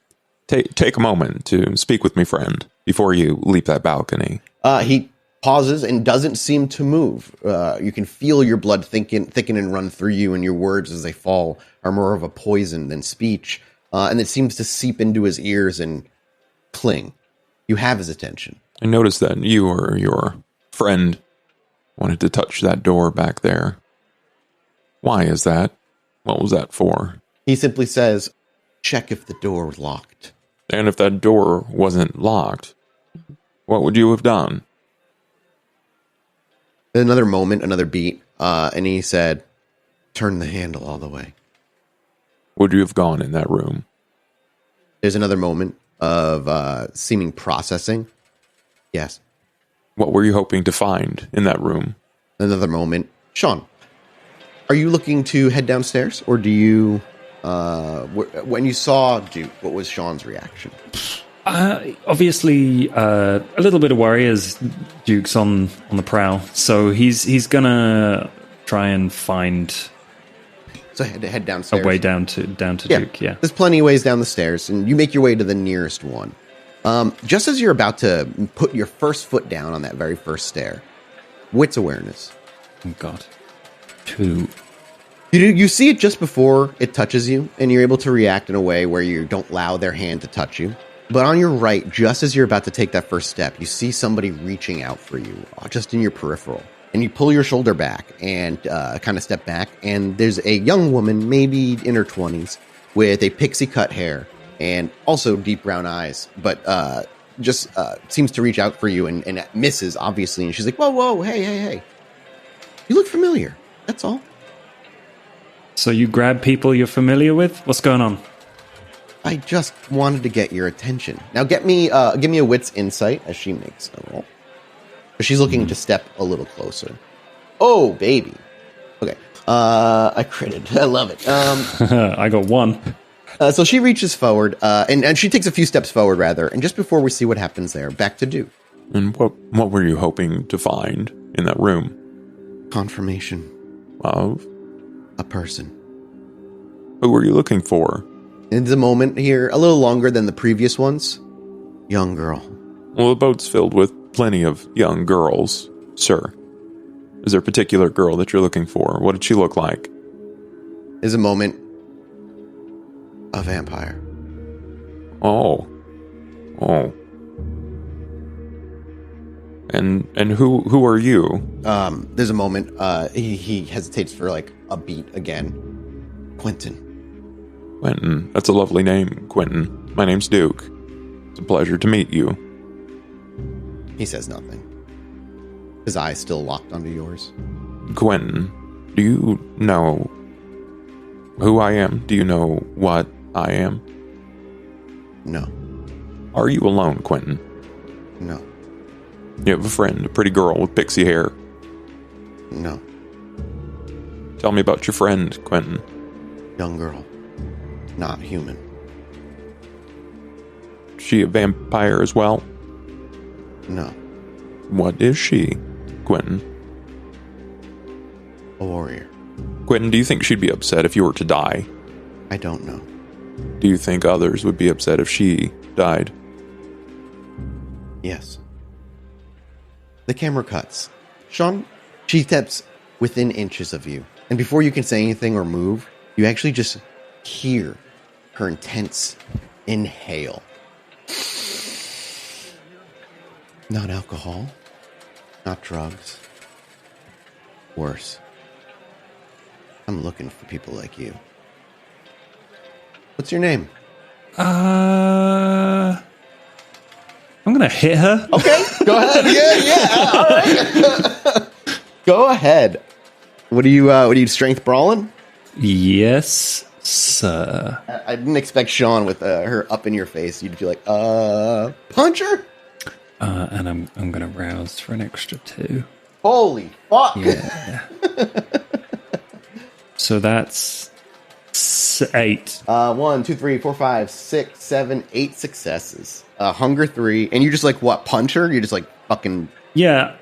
Speaker 3: take a moment to speak with me, friend, before you leap that balcony.
Speaker 2: He pauses and doesn't seem to move. You can feel your blood thicken and run through you, and your words as they fall are more of a poison than speech. And it seems to seep into his ears and cling. You have his attention.
Speaker 3: I noticed that you or your friend wanted to touch that door back there. Why is that? What was that for?
Speaker 2: He simply says, check if the door was locked.
Speaker 3: And if that door wasn't locked, what would you have done?
Speaker 2: Another moment, another beat, and he said, turn the handle all the way.
Speaker 3: Would you have gone in that room?
Speaker 2: There's another moment of seeming processing. Yes.
Speaker 3: What were you hoping to find in that room?
Speaker 2: Another moment. Sean, are you looking to head downstairs, or do you... when you saw Duke, what was Sean's reaction?
Speaker 4: Obviously, a little bit of worry as Duke's on the prowl. So he's gonna try and find...
Speaker 2: So head downstairs.
Speaker 4: A way down to Duke, yeah.
Speaker 2: There's plenty of ways down the stairs, and you make your way to the nearest one. Just as you're about to put your first foot down on that very first stair, wits awareness.
Speaker 4: Oh, God. 2.
Speaker 2: You see it just before it touches you, and you're able to react in a way where you don't allow their hand to touch you. But on your right, just as you're about to take that first step, you see somebody reaching out for you, just in your peripheral. And you pull your shoulder back and kind of step back, and there's a young woman, maybe in her 20s, with a pixie cut hair and also deep brown eyes, but just seems to reach out for you and misses, obviously. And she's like, whoa, hey. You look familiar. That's all.
Speaker 4: So you grab people you're familiar with? What's going on?
Speaker 2: I just wanted to get your attention. Now give me a wit's insight as she makes a roll. She's looking to step a little closer. Oh, baby. Okay. I critted. I love it.
Speaker 4: I got 1.
Speaker 2: So she reaches forward, and she takes a few steps forward, rather. And just before we see what happens there, back to Duke.
Speaker 3: And what were you hoping to find in that room?
Speaker 2: Confirmation.
Speaker 3: Of?
Speaker 2: A person.
Speaker 3: Who were you looking for?
Speaker 2: In the moment here, a little longer than the previous ones. Young girl.
Speaker 3: Well, the boat's filled with plenty of young girls, sir. Is there a particular girl that you're looking for? What did she look like?
Speaker 2: Is a moment. A vampire.
Speaker 3: Oh. And who are you?
Speaker 2: There's a moment. He hesitates for like a beat again. Quentin.
Speaker 3: That's a lovely name, Quentin. My name's Duke. It's a pleasure to meet you.
Speaker 2: He says nothing. His eyes still locked onto yours.
Speaker 3: Quentin, do you know who I am? Do you know what I am?
Speaker 2: No.
Speaker 3: Are you alone, Quentin?
Speaker 2: No.
Speaker 3: You have a friend, a pretty girl with pixie hair.
Speaker 2: No.
Speaker 3: Tell me about your friend, Quentin.
Speaker 2: Young girl. Not human.
Speaker 3: She a vampire as well?
Speaker 2: No.
Speaker 3: What is she, Quentin?
Speaker 2: A warrior.
Speaker 3: Quentin, do you think she'd be upset if you were to die?
Speaker 2: I don't know.
Speaker 3: Do you think others would be upset if she died?
Speaker 2: Yes. The camera cuts. Sean, she steps within inches of you. And before you can say anything or move, you actually just hear her intense inhale. Not alcohol. Not drugs. Worse. I'm looking for people like you. What's your name?
Speaker 4: I'm gonna hit her.
Speaker 2: Okay, go ahead. Yeah, all right. Go ahead. What are you strength brawling?
Speaker 4: Yes, sir.
Speaker 2: I didn't expect Sean with her up in your face. You'd be like, puncher?
Speaker 4: And I'm going to rouse for an extra 2.
Speaker 2: Holy fuck.
Speaker 4: Yeah. So that's 8.
Speaker 2: 1, 2, 3, 4, 5, 6, 7, 8 successes. Hunger 3. And you just like, what, punch her? You're just like fucking...
Speaker 4: Yeah,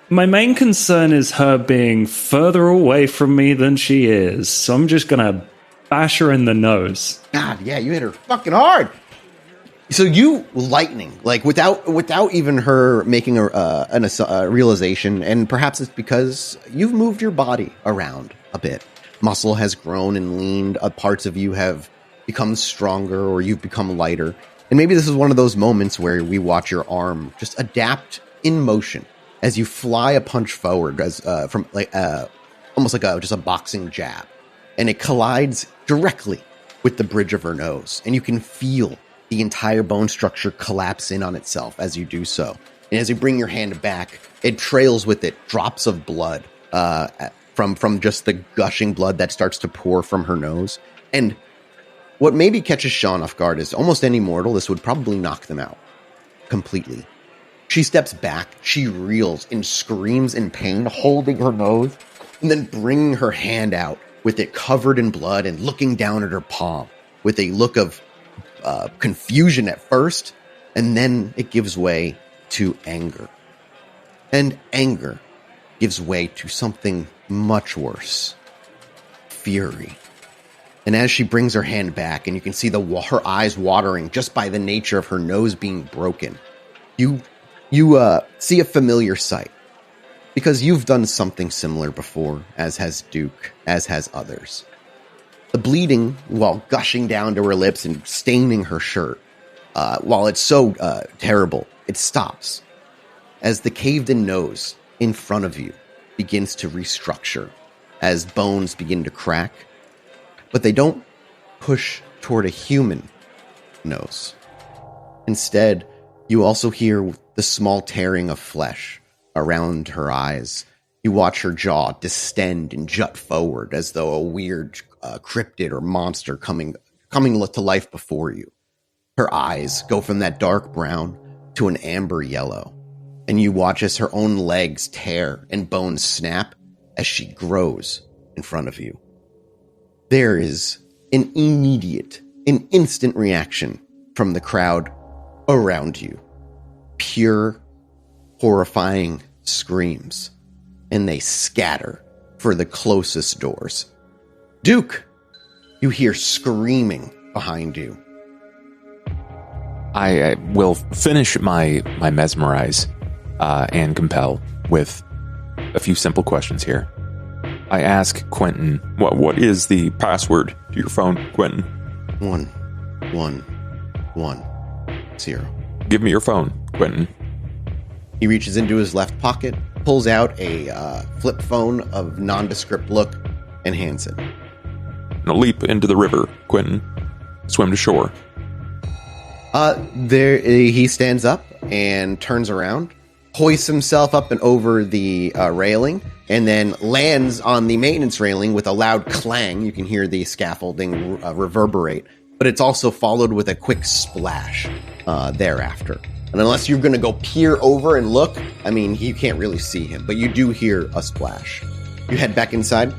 Speaker 4: my main concern is her being further away from me than she is. So I'm just going to bash her in the nose.
Speaker 2: God, yeah, you hit her fucking hard. So you lightning, like without even her making a realization, and perhaps it's because you've moved your body around a bit. Muscle has grown and leaned. Parts of you have become stronger, or you've become lighter. And maybe this is one of those moments where we watch your arm just adapt in motion as you fly a punch forward, as from like almost like just a boxing jab, and it collides directly with the bridge of her nose, and you can feel the entire bone structure collapse in on itself as you do so. And as you bring your hand back, it trails with it drops of blood from just the gushing blood that starts to pour from her nose. And what maybe catches Sean off guard is almost any mortal, this would probably knock them out completely. She steps back, she reels and screams in pain, holding her nose, and then bringing her hand out with it covered in blood and looking down at her palm with a look of confusion at first, and then it gives way to anger. And anger gives way to something much worse. Fury. And as she brings her hand back, and you can see her eyes watering just by the nature of her nose being broken, you see a familiar sight. Because you've done something similar before, as has Duke, as has others. The bleeding, while gushing down to her lips and staining her shirt, while it's so terrible, it stops as the caved-in nose in front of you begins to restructure, as bones begin to crack. But they don't push toward a human nose. Instead, you also hear the small tearing of flesh around her eyes. You watch her jaw distend and jut forward as though a weird cryptid or monster coming to life before you. Her eyes go from that dark brown to an amber yellow, and you watch as her own legs tear and bones snap as she grows in front of you. There is an instant reaction from the crowd around you. Pure, horrifying screams, and they scatter for the closest doors. Duke, you hear screaming behind you.
Speaker 3: I will finish my mesmerize and compel with a few simple questions here. I ask Quentin, what is the password to your phone, Quentin?
Speaker 2: 1110.
Speaker 3: Give me your phone, Quentin.
Speaker 2: He reaches into his left pocket, pulls out a flip phone of nondescript look, and hands it.
Speaker 3: Now leap into the river, Quentin. Swim to shore.
Speaker 2: There he stands up and turns around, hoists himself up and over the railing, and then lands on the maintenance railing with a loud clang. You can hear the scaffolding reverberate, but it's also followed with a quick splash thereafter. And unless you're going to go peer over and look, I mean, you can't really see him, but you do hear a splash. You head back inside?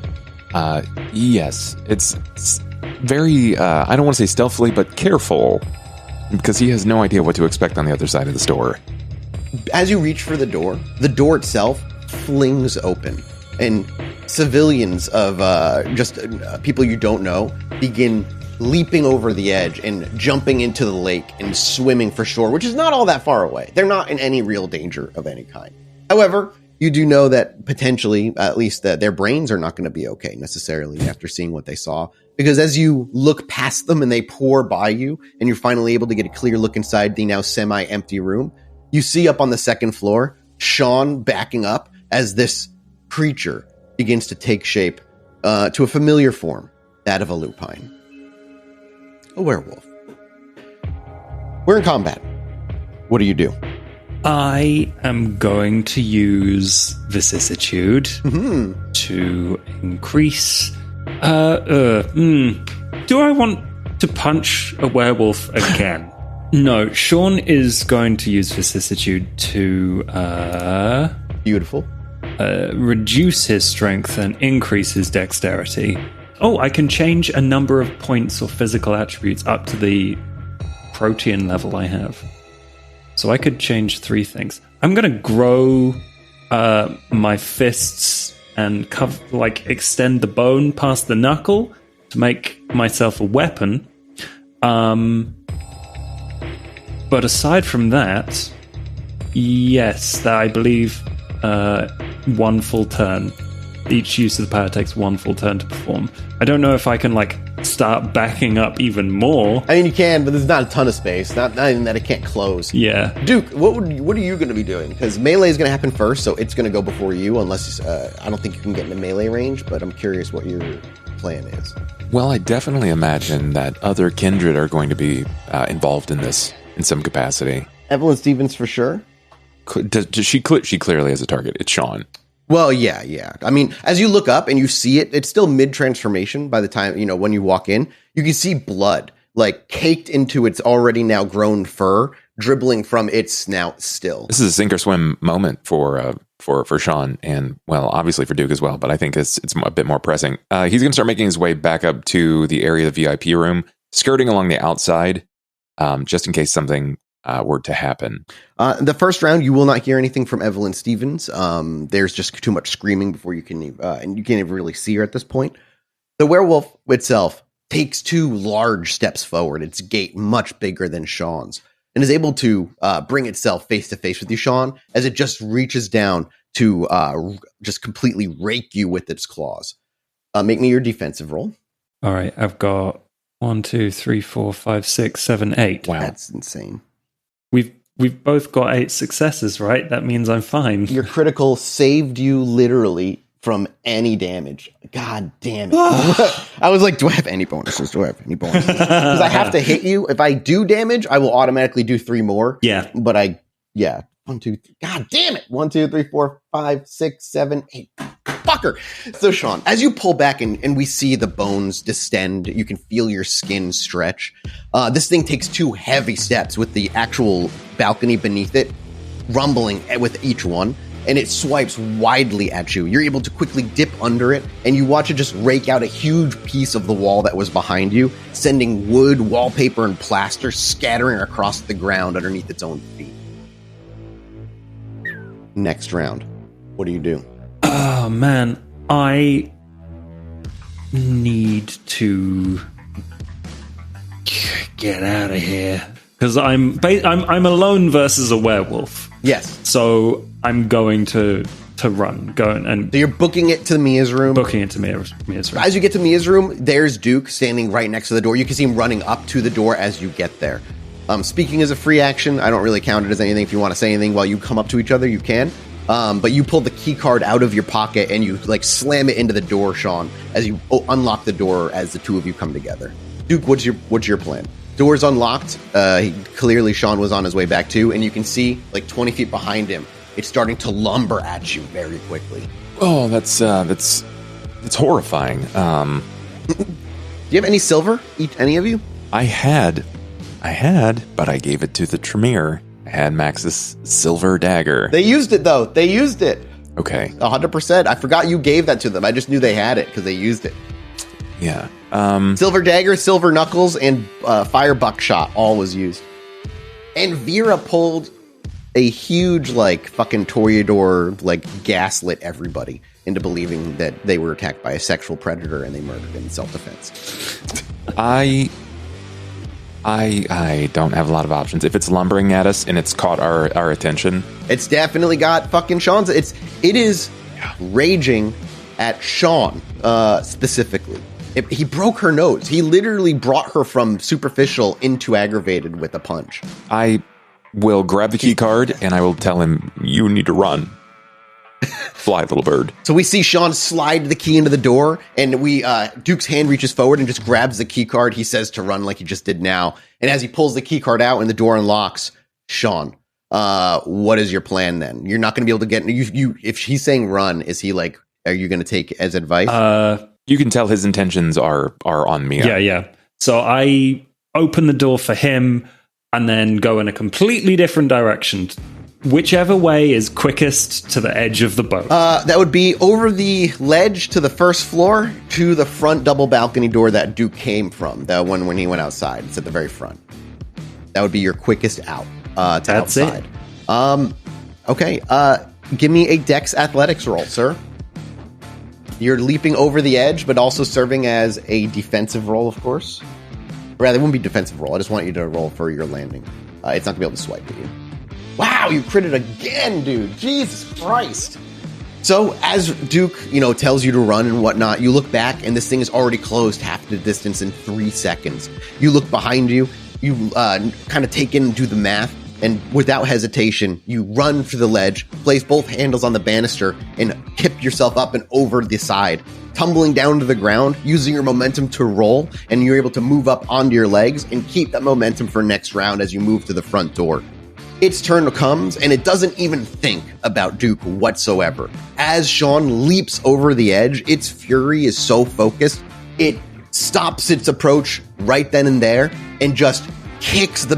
Speaker 3: Yes. It's very, I don't want to say stealthily, but careful, because he has no idea what to expect on the other side of the store.
Speaker 2: As you reach for the door itself flings open, and civilians of just people you don't know begin leaping over the edge and jumping into the lake and swimming for shore, which is not all that far away. They're not in any real danger of any kind. However, you do know that potentially, at least their brains are not going to be okay necessarily after seeing what they saw. Because as you look past them and they pour by you, and you're finally able to get a clear look inside the now semi-empty room, you see up on the second floor, Sean backing up as this creature begins to take shape to a familiar form, that of a lupine. A werewolf. We're in combat. What do you do?
Speaker 4: I am going to use vicissitude to increase. Do I want to punch a werewolf again? No, Sean is going to use vicissitude to
Speaker 2: Beautiful.
Speaker 4: Reduce his strength and increase his dexterity. Oh, I can change a number of points or physical attributes up to the protean level I have. So I could change 3 things. I'm going to grow my fists and extend the bone past the knuckle to make myself a weapon. But aside from that, yes, I believe 1 full turn. Each use of the power takes 1 full turn to perform. I don't know if I can start backing up even more.
Speaker 2: I mean, you can, but there's not a ton of space. Not even that it can't close.
Speaker 4: Yeah.
Speaker 2: Duke, what are you going to be doing? Because melee is going to happen first, so it's going to go before you, unless I don't think you can get into melee range, but I'm curious what your plan is.
Speaker 3: Well, I definitely imagine that other kindred are going to be involved in this in some capacity.
Speaker 2: Evelyn Stevens for sure.
Speaker 3: She clearly has a target. It's Sean.
Speaker 2: Well, yeah. I mean, as you look up and you see it, it's still mid-transformation by the time, when you walk in. You can see blood, caked into its already now grown fur, dribbling from its snout still.
Speaker 3: This is a sink or swim moment for Sean, and, well, obviously for Duke as well, but I think it's a bit more pressing. He's going to start making his way back up to the area of the VIP room, skirting along the outside, just in case something were to happen.
Speaker 2: The first round, you will not hear anything from Evelyn Stevens. There's just too much screaming before you can, and you can't even really see her at this point. The werewolf itself takes 2 large steps forward, its gait much bigger than Sean's, and is able to bring itself face to face with you, Sean, as it just reaches down to just completely rake you with its claws. Make me your defensive roll.
Speaker 4: All right, I've got 1, 2, 3, 4, 5, 6, 7, 8.
Speaker 2: Wow, that's insane.
Speaker 4: We've both got 8 successes, right? That means I'm fine.
Speaker 2: Your critical saved you literally from any damage. God damn it. I was like, do I have any bonuses? Because I have to hit you. If I do damage, I will automatically do 3 more.
Speaker 4: Yeah.
Speaker 2: But 1, 2, 3. God damn it. 1, 2, 3, 4, 5, 6, 7, 8. Fucker. So, Sean, as you pull back and we see the bones distend, you can feel your skin stretch. This thing takes 2 heavy steps with the actual balcony beneath it, rumbling with each one, and it swipes widely at you. You're able to quickly dip under it, and you watch it just rake out a huge piece of the wall that was behind you, sending wood, wallpaper, and plaster scattering across the ground underneath its own feet. Next round. What do you do?
Speaker 4: Oh, man. I need to get out of here. Because I'm alone versus a werewolf.
Speaker 2: Yes.
Speaker 4: So I'm going to run. So
Speaker 2: you're booking it to Mia's room?
Speaker 4: Booking it to Mia's room.
Speaker 2: As you get to Mia's room, there's Duke standing right next to the door. You can see him running up to the door as you get there. Speaking as a free action, I don't really count it as anything. If you want to say anything while you come up to each other, you can. But you pull the key card out of your pocket and you slam it into the door, Sean, as you unlock the door as the 2 of you come together. Duke, what's your plan? Door's unlocked. Clearly Sean was on his way back too, and you can see 20 feet behind him, it's starting to lumber at you very quickly.
Speaker 3: Oh, that's horrifying. Do
Speaker 2: you have any silver? Any of you?
Speaker 3: I had, but I gave it to the Tremere. I had Max's silver dagger.
Speaker 2: They used it, though. They used it.
Speaker 3: Okay.
Speaker 2: 100%. I forgot you gave that to them. I just knew they had it because they used it.
Speaker 3: Yeah.
Speaker 2: Silver dagger, silver knuckles, and fire buckshot all was used. And Vera pulled a huge, fucking Toreador, gaslit everybody into believing that they were attacked by a sexual predator and they murdered in self-defense.
Speaker 3: I don't have a lot of options. If it's lumbering at us and it's caught our attention,
Speaker 2: it's definitely got fucking Sean's. It is raging at Sean specifically. He broke her nose. He literally brought her from superficial into aggravated with a punch.
Speaker 3: I will grab the key card and I will tell him, you need to run. Fly, little bird.
Speaker 2: So we see Sean slide the key into the door, and Duke's hand reaches forward and just grabs the key card. He says to run like he just did now. And as he pulls the key card out and the door unlocks, Sean, What is your plan then? You're not going to be able to get you. If he's saying run, is he like? Are you going to take as advice?
Speaker 3: You can tell his intentions are on Mia.
Speaker 4: Yeah. So I open the door for him and then go in a completely different direction. Whichever way is quickest to the edge of the boat.
Speaker 2: That would be over the ledge to the first floor to the front double balcony door that Duke came from. That one when he went outside. It's at the very front. That would be your quickest out to
Speaker 4: That's
Speaker 2: outside.
Speaker 4: It.
Speaker 2: Okay. Give me a Dex Athletics roll, sir. You're leaping over the edge, but also serving as a defensive roll, of course. Rather, it wouldn't be defensive roll. I just want you to roll for your landing. It's not going to be able to swipe at you. Wow, you critted again, dude. Jesus Christ. So as Duke, tells you to run and whatnot, you look back and this thing is already closed half the distance in 3 seconds. You look behind you, you kind of take in and do the math, and without hesitation, you run for the ledge, place both handles on the banister, and tip yourself up and over the side, tumbling down to the ground, using your momentum to roll, and you're able to move up onto your legs and keep that momentum for next round as you move to the front door. Its turn comes, and it doesn't even think about Duke whatsoever. As Sean leaps over the edge, its fury is so focused, it stops its approach right then and there, and just kicks the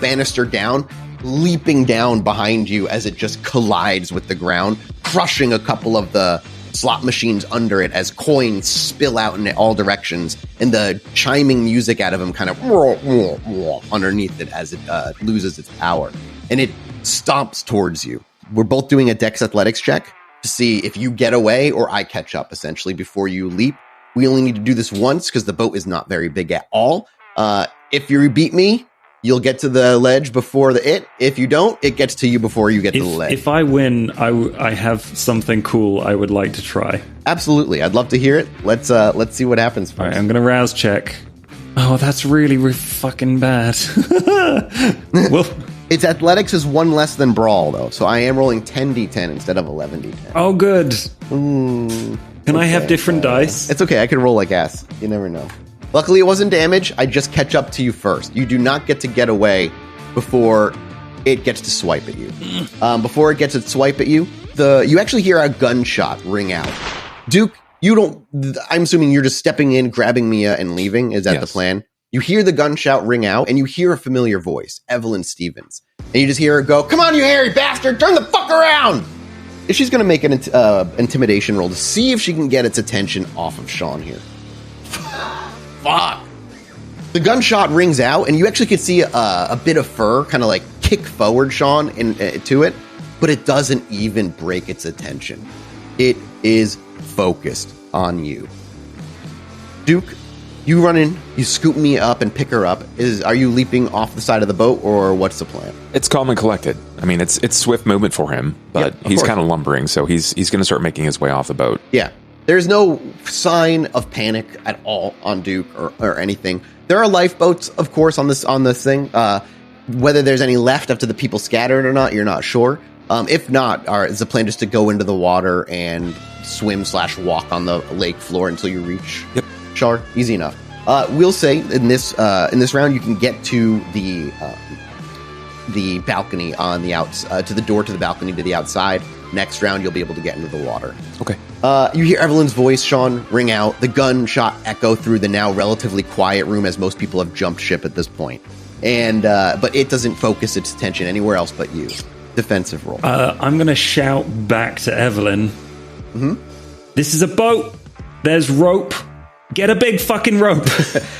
Speaker 2: banister down, leaping down behind you as it just collides with the ground, crushing a couple of the slot machines under it as coins spill out in all directions, and the chiming music out of them kind of underneath it as it loses its power. And it stomps towards you. We're both doing a Dex Athletics check to see if you get away or I catch up, essentially, before you leap. We only need to do this once because the boat is not very big at all. If you beat me, you'll get to the ledge before it. If you don't, it gets to you before you get to the ledge.
Speaker 4: If I win, I have something cool I would like to try.
Speaker 2: Absolutely. I'd love to hear it. Let's see what happens first.
Speaker 4: All right, I'm going to rouse check. Oh, that's really fucking bad. Well,
Speaker 2: its athletics is 1 less than brawl, though. So I am rolling 10d10 instead of 11d10.
Speaker 4: Oh, good. Can I have different dice?
Speaker 2: It's okay. I can roll like ass. You never know. Luckily, it wasn't damage. I just catch up to you first. You do not get to get away before it gets to swipe at you. Before it gets to swipe at you, you actually hear a gunshot ring out. Duke, you don't. I'm assuming you're just stepping in, grabbing Mia, and leaving. Is that the plan? You hear the gunshot ring out, and you hear a familiar voice, Evelyn Stevens, and you just hear her go, "Come on, you hairy bastard! Turn the fuck around!" If she's going to make an intimidation roll to see if she can get its attention off of Sean here. Fuck. The gunshot rings out, and you actually can see a bit of fur kind of like kick forward, Sean, to it, but it doesn't even break its attention. It is focused on you. Duke, you run in, you scoop me up and pick her up. Are you leaping off the side of the boat, or what's the plan?
Speaker 3: It's calm and collected. I mean, it's swift movement for him, but he's kind of lumbering, so he's going to start making his way off the boat.
Speaker 2: Yeah. There's no sign of panic at all on Duke or anything. There are lifeboats, of course, on this thing. Whether there's any left after the people scattered or not, you're not sure. If not, is the plan just to go into the water and swim/walk on the lake floor until you reach shore? Easy enough. We'll say in this round you can get to the balcony on the outs, to the door to the balcony to the outside. Next round, you'll be able to get into the water.
Speaker 3: Okay.
Speaker 2: You hear Evelyn's voice, Sean, ring out. The gunshot echo through the now relatively quiet room as most people have jumped ship at this point. But it doesn't focus its attention anywhere else but you. Defensive roll.
Speaker 4: I'm going to shout back to Evelyn.
Speaker 2: Mm-hmm.
Speaker 4: This is a boat. There's rope. Get a big fucking rope.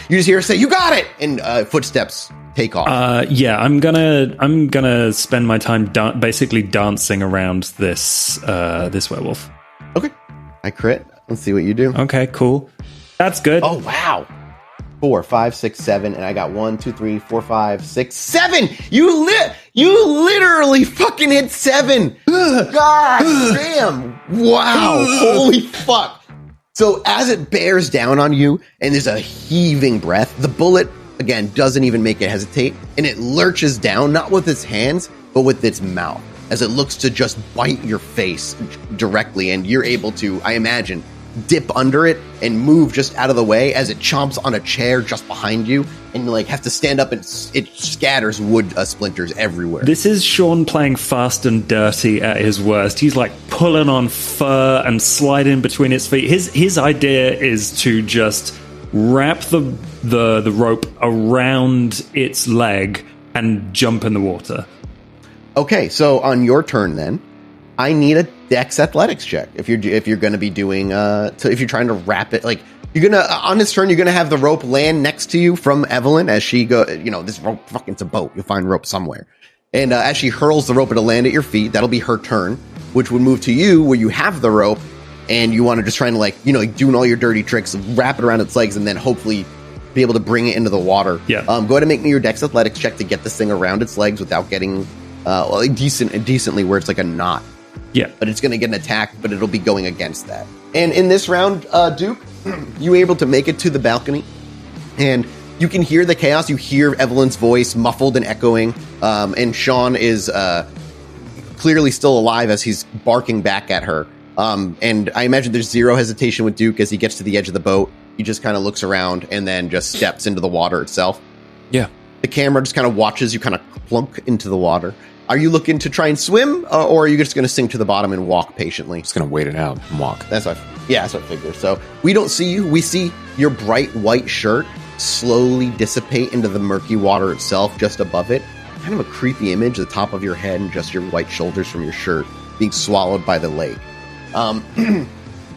Speaker 2: You just hear her say, "You got it!" And footsteps take off.
Speaker 4: I'm gonna spend my time basically dancing around this werewolf.
Speaker 2: Okay, I crit. Let's see what you do.
Speaker 4: Okay, cool. That's good.
Speaker 2: Oh wow. 4, 5, 6, 7, and I got 1, 2, 3, 4, 5, 6, 7. You literally fucking hit 7. God damn! Wow! Holy fuck! So as it bears down on you, and there's a heaving breath, the bullet, again, doesn't even make it hesitate, and it lurches down, not with its hands, but with its mouth, as it looks to just bite your face directly, and you're able to, I imagine, dip under it and move just out of the way as it chomps on a chair just behind you, and you like have to stand up and it scatters wood splinters everywhere.
Speaker 4: This is Sean playing fast and dirty at his worst. He's like pulling on fur and sliding between its feet. His idea is to just wrap the rope around its leg and jump in the water.
Speaker 2: Okay, so on your turn then, I need a Dex Athletics check. If you're going to be doing if you're trying to wrap it, like you're gonna on his turn, you're gonna have the rope land next to you from Evelyn as she go. You know, this rope, fucking, it's a boat. You'll find rope somewhere, and as she hurls the rope, it'll land at your feet. That'll be her turn, which would move to you where you have the rope, and you want to just try and like doing all your dirty tricks, wrap it around its legs, and then hopefully be able to bring it into the water.
Speaker 4: Yeah.
Speaker 2: Go ahead and make me your Dex Athletics check to get this thing around its legs without getting decently where it's like a knot.
Speaker 4: Yeah.
Speaker 2: But it's going to get an attack, but it'll be going against that. And in this round, Duke, you were able to make it to the balcony, and you can hear the chaos. You hear Evelyn's voice muffled and echoing, and Sean is clearly still alive as he's barking back at her. And I imagine there's zero hesitation with Duke as he gets to the edge of the boat. He just kind of looks around and then just steps into the water itself.
Speaker 3: Yeah.
Speaker 2: The camera just kind of watches you kind of plunk into the water. Are you looking to try and swim, or are you just going to sink to the bottom and walk patiently?
Speaker 3: Just going to wait it out and walk.
Speaker 2: That's what I figure. So we don't see you. We see your bright white shirt slowly dissipate into the murky water itself just above it. Kind of a creepy image, the top of your head and just your white shoulders from your shirt being swallowed by the lake.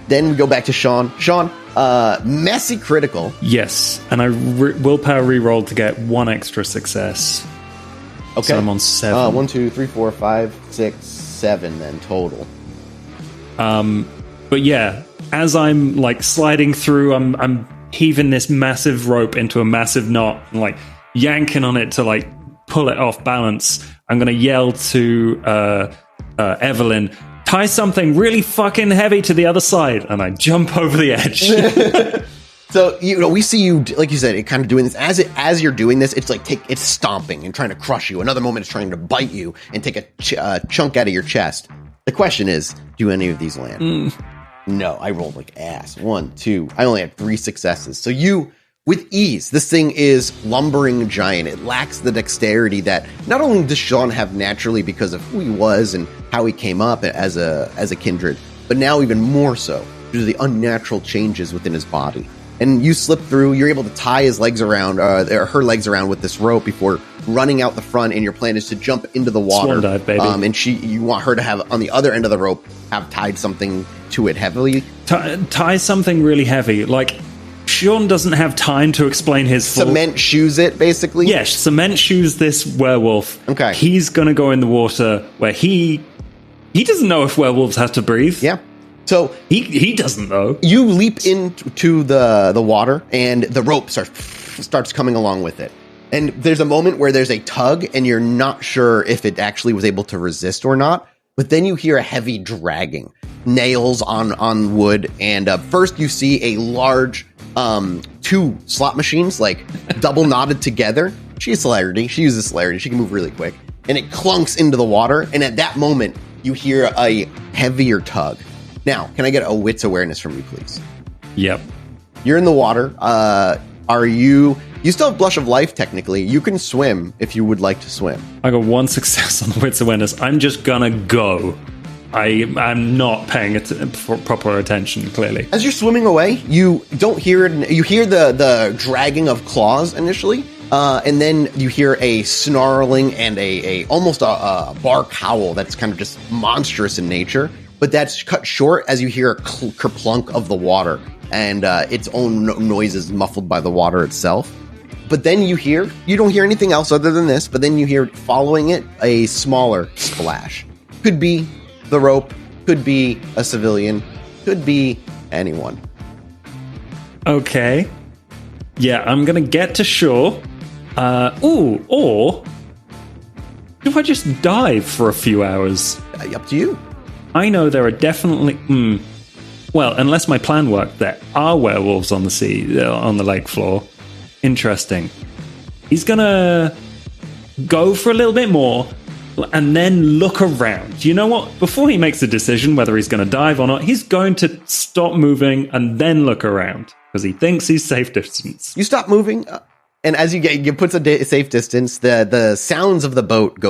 Speaker 2: Then we go back to Sean. Sean, messy critical.
Speaker 4: Yes, and I willpower rerolled to get one extra success.
Speaker 2: Okay.
Speaker 4: So I'm on 7.
Speaker 2: 1, 2, 3, 4, 5, 6, 7 then total.
Speaker 4: But yeah, as I'm like sliding through, I'm heaving this massive rope into a massive knot and like yanking on it to like pull it off balance. I'm gonna yell to Evelyn, tie something really fucking heavy to the other side, and I jump over the edge.
Speaker 2: So, we see you, like you said, it kind of doing this. As you're doing this, it's like it's stomping and trying to crush you. Another moment, it's trying to bite you and take a chunk out of your chest. The question is, do any of these land? No, I rolled like ass. 1, 2. I only had 3 successes. So you, with ease, this thing is lumbering giant. It lacks the dexterity that not only does Sean have naturally because of who he was and how he came up as a kindred, but now even more so due to the unnatural changes within his body. And you slip through, you're able to tie his legs around, or her legs around with this rope before running out the front, and your plan is to jump into the water.
Speaker 4: Swan dive, baby.
Speaker 2: And you want her to have, on the other end of the rope, have tied something to it heavily.
Speaker 4: Tie something really heavy. Like, Sean doesn't have time to explain his full...
Speaker 2: Cement shoes it, basically?
Speaker 4: Yes, cement shoes this werewolf.
Speaker 2: Okay.
Speaker 4: He's going to go in the water where he doesn't know if werewolves have to breathe.
Speaker 2: Yeah. So
Speaker 4: he doesn't know.
Speaker 2: You leap into the water, and the rope starts coming along with it. And there's a moment where there's a tug, and you're not sure if it actually was able to resist or not. But then you hear a heavy dragging, nails on wood, and first you see a large 2 slot machines, like double knotted together. She has celerity. She uses celerity. She can move really quick. And it clunks into the water, and at that moment, you hear a heavier tug. Now, can I get a wits awareness from you, please?
Speaker 4: Yep.
Speaker 2: You're in the water. You still have Blush of Life, technically. You can swim if you would like to swim.
Speaker 4: I got 1 success on the wits awareness. I'm just gonna go. I'm not paying proper attention, clearly.
Speaker 2: As you're swimming away, you don't hear it. You hear the dragging of claws initially, and then you hear a snarling and almost a bark howl that's kind of just monstrous in nature. But that's cut short as you hear a kerplunk of the water and its own noises muffled by the water itself. But then you don't hear anything else other than this, but then you hear, following it, a smaller splash. Could be the rope, could be a civilian, could be anyone.
Speaker 4: Okay. Yeah, I'm going to get to shore. Or do I just dive for a few hours?
Speaker 2: Up to you.
Speaker 4: I know there are definitely... well, unless my plan worked, there are werewolves on the sea, on the lake floor. Interesting. He's gonna go for a little bit more, and then look around. You know what? Before he makes a decision whether he's going to dive or not, he's going to stop moving and then look around because he thinks he's safe distance.
Speaker 2: You stop moving, and as you put a safe distance, the sounds of the boat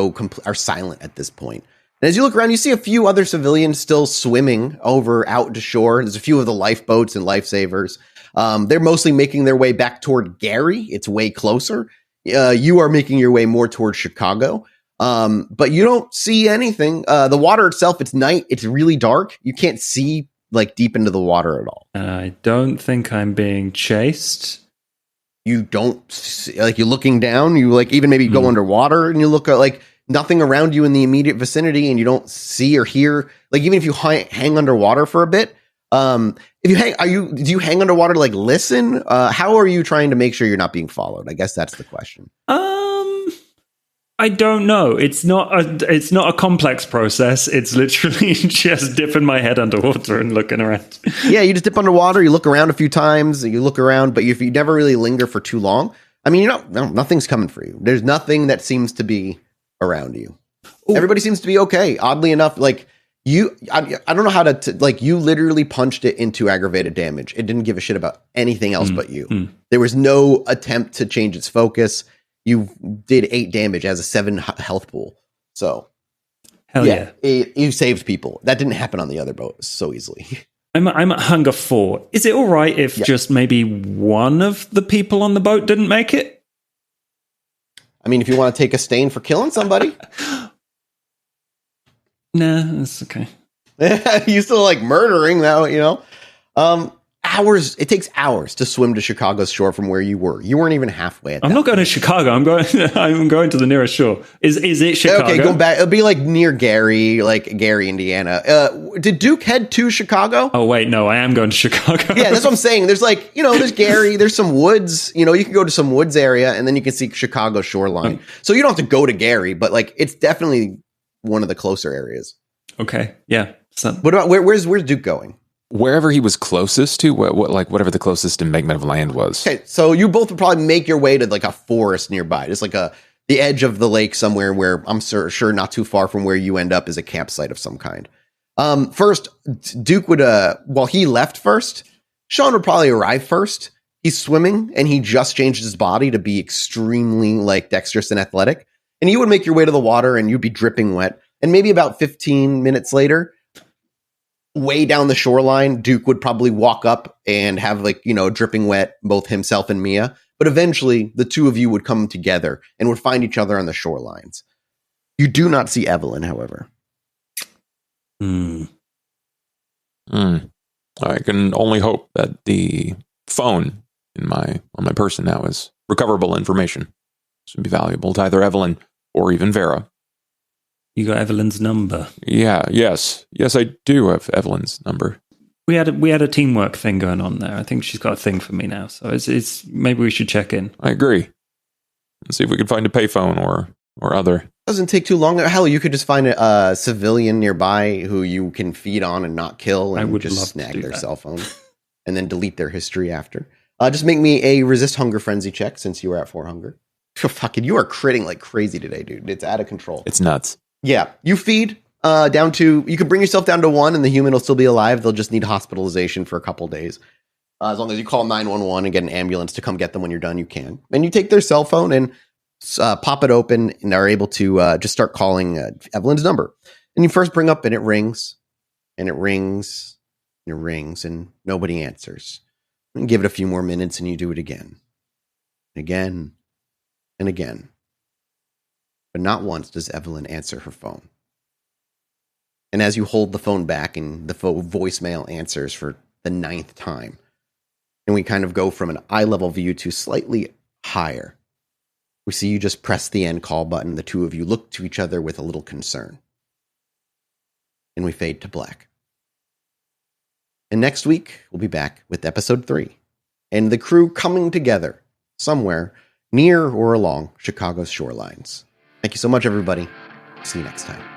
Speaker 2: are silent at this point. And as you look around, you see a few other civilians still swimming over out to shore. There's a few of the lifeboats and lifesavers. They're mostly making their way back toward Gary. It's way closer. You are making your way more towards Chicago. But you don't see anything. The water itself, it's night. It's really dark. You can't see like deep into the water at all.
Speaker 4: I don't think I'm being chased.
Speaker 2: You don't see, like, you're looking down. You like even maybe go underwater and you look at like nothing around you in the immediate vicinity, and you don't see or hear. Like even if you hang underwater for a bit, if you hang, do you hang underwater to like listen? How are you trying to make sure you're not being followed? I guess that's the question.
Speaker 4: I don't know. It's not a complex process. It's literally just dipping my head underwater and looking around.
Speaker 2: Yeah, you just dip underwater, you look around a few times, you look around, but if you never really linger for too long, I mean, nothing's coming for you. There's nothing that seems to be around you. Ooh. Everybody seems to be okay. Oddly enough, like I don't know how to like, you literally punched it into aggravated damage. It didn't give a shit about anything else but you. There was no attempt to change its focus. You did 8 damage as a 7 health pool. So,
Speaker 4: hell yeah.
Speaker 2: You saved people. That didn't happen on the other boat so easily.
Speaker 4: I'm at hunger 4. Is it all right if just maybe one of the people on the boat didn't make it?
Speaker 2: I mean, if you want to take a stain for killing somebody.
Speaker 4: Nah, that's okay.
Speaker 2: You still like murdering though, you know? Hours. It takes hours to swim to Chicago's shore from where you were. You weren't even halfway.
Speaker 4: I'm not going to Chicago. I'm going to the nearest shore. Is it Chicago?
Speaker 2: Okay, go back. It'll be like near Gary, Indiana. Did Duke head to Chicago?
Speaker 4: Oh wait, no, I am going to Chicago.
Speaker 2: Yeah, that's what I'm saying. There's like, there's Gary. There's some woods. You can go to some woods area, and then you can see Chicago shoreline. So you don't have to go to Gary, but like it's definitely one of the closer areas.
Speaker 4: Okay, yeah. So,
Speaker 2: what about where's Duke going?
Speaker 3: Wherever he was closest to, whatever the closest embankment of land was.
Speaker 2: Okay, so you both would probably make your way to like a forest nearby, just like the edge of the lake somewhere where I'm sure not too far from where you end up is a campsite of some kind. First, Duke would while he left first, Sean would probably arrive first. He's swimming and he just changed his body to be extremely like dexterous and athletic. And you would make your way to the water and you'd be dripping wet. And maybe about 15 minutes later, way down the shoreline, Duke would probably walk up and have like, dripping wet, both himself and Mia. But eventually the two of you would come together and would find each other on the shorelines. You do not see Evelyn, however.
Speaker 3: I can only hope that the phone on my person now is recoverable information. This would be valuable to either Evelyn or even Vera.
Speaker 4: You got Evelyn's number?
Speaker 3: Yes, I do have Evelyn's number.
Speaker 4: We had a teamwork thing going on there. I think she's got a thing for me now, so it's maybe we should check in.
Speaker 3: I agree. Let's see if we can find a payphone or other.
Speaker 2: Doesn't take too long. Hell, you could just find a civilian nearby who you can feed on and not kill, and
Speaker 4: I would
Speaker 2: just
Speaker 4: love
Speaker 2: snag
Speaker 4: to do
Speaker 2: their
Speaker 4: that.
Speaker 2: cell phone, and then delete their history after. Just make me a resist hunger frenzy check since you were at 4 hunger. Fucking, you are critting like crazy today, dude. It's out of control.
Speaker 3: It's nuts.
Speaker 2: Yeah, you feed down to, you can bring yourself down to 1 and the human will still be alive. They'll just need hospitalization for a couple days. As long as you call 911 and get an ambulance to come get them when you're done, you can. And you take their cell phone and pop it open and are able to just start calling Evelyn's number. And you first bring up and it rings and it rings and it rings and nobody answers. And give it a few more minutes and you do it again. And again and again. But not once does Evelyn answer her phone. And as you hold the phone back and the voicemail answers for the 9th time, and we kind of go from an eye-level view to slightly higher, we see you just press the end call button. The two of you look to each other with a little concern. And we fade to black. And next week, we'll be back with episode 3. And the crew coming together somewhere near or along Chicago's shorelines. Thank you so much, everybody. See you next time.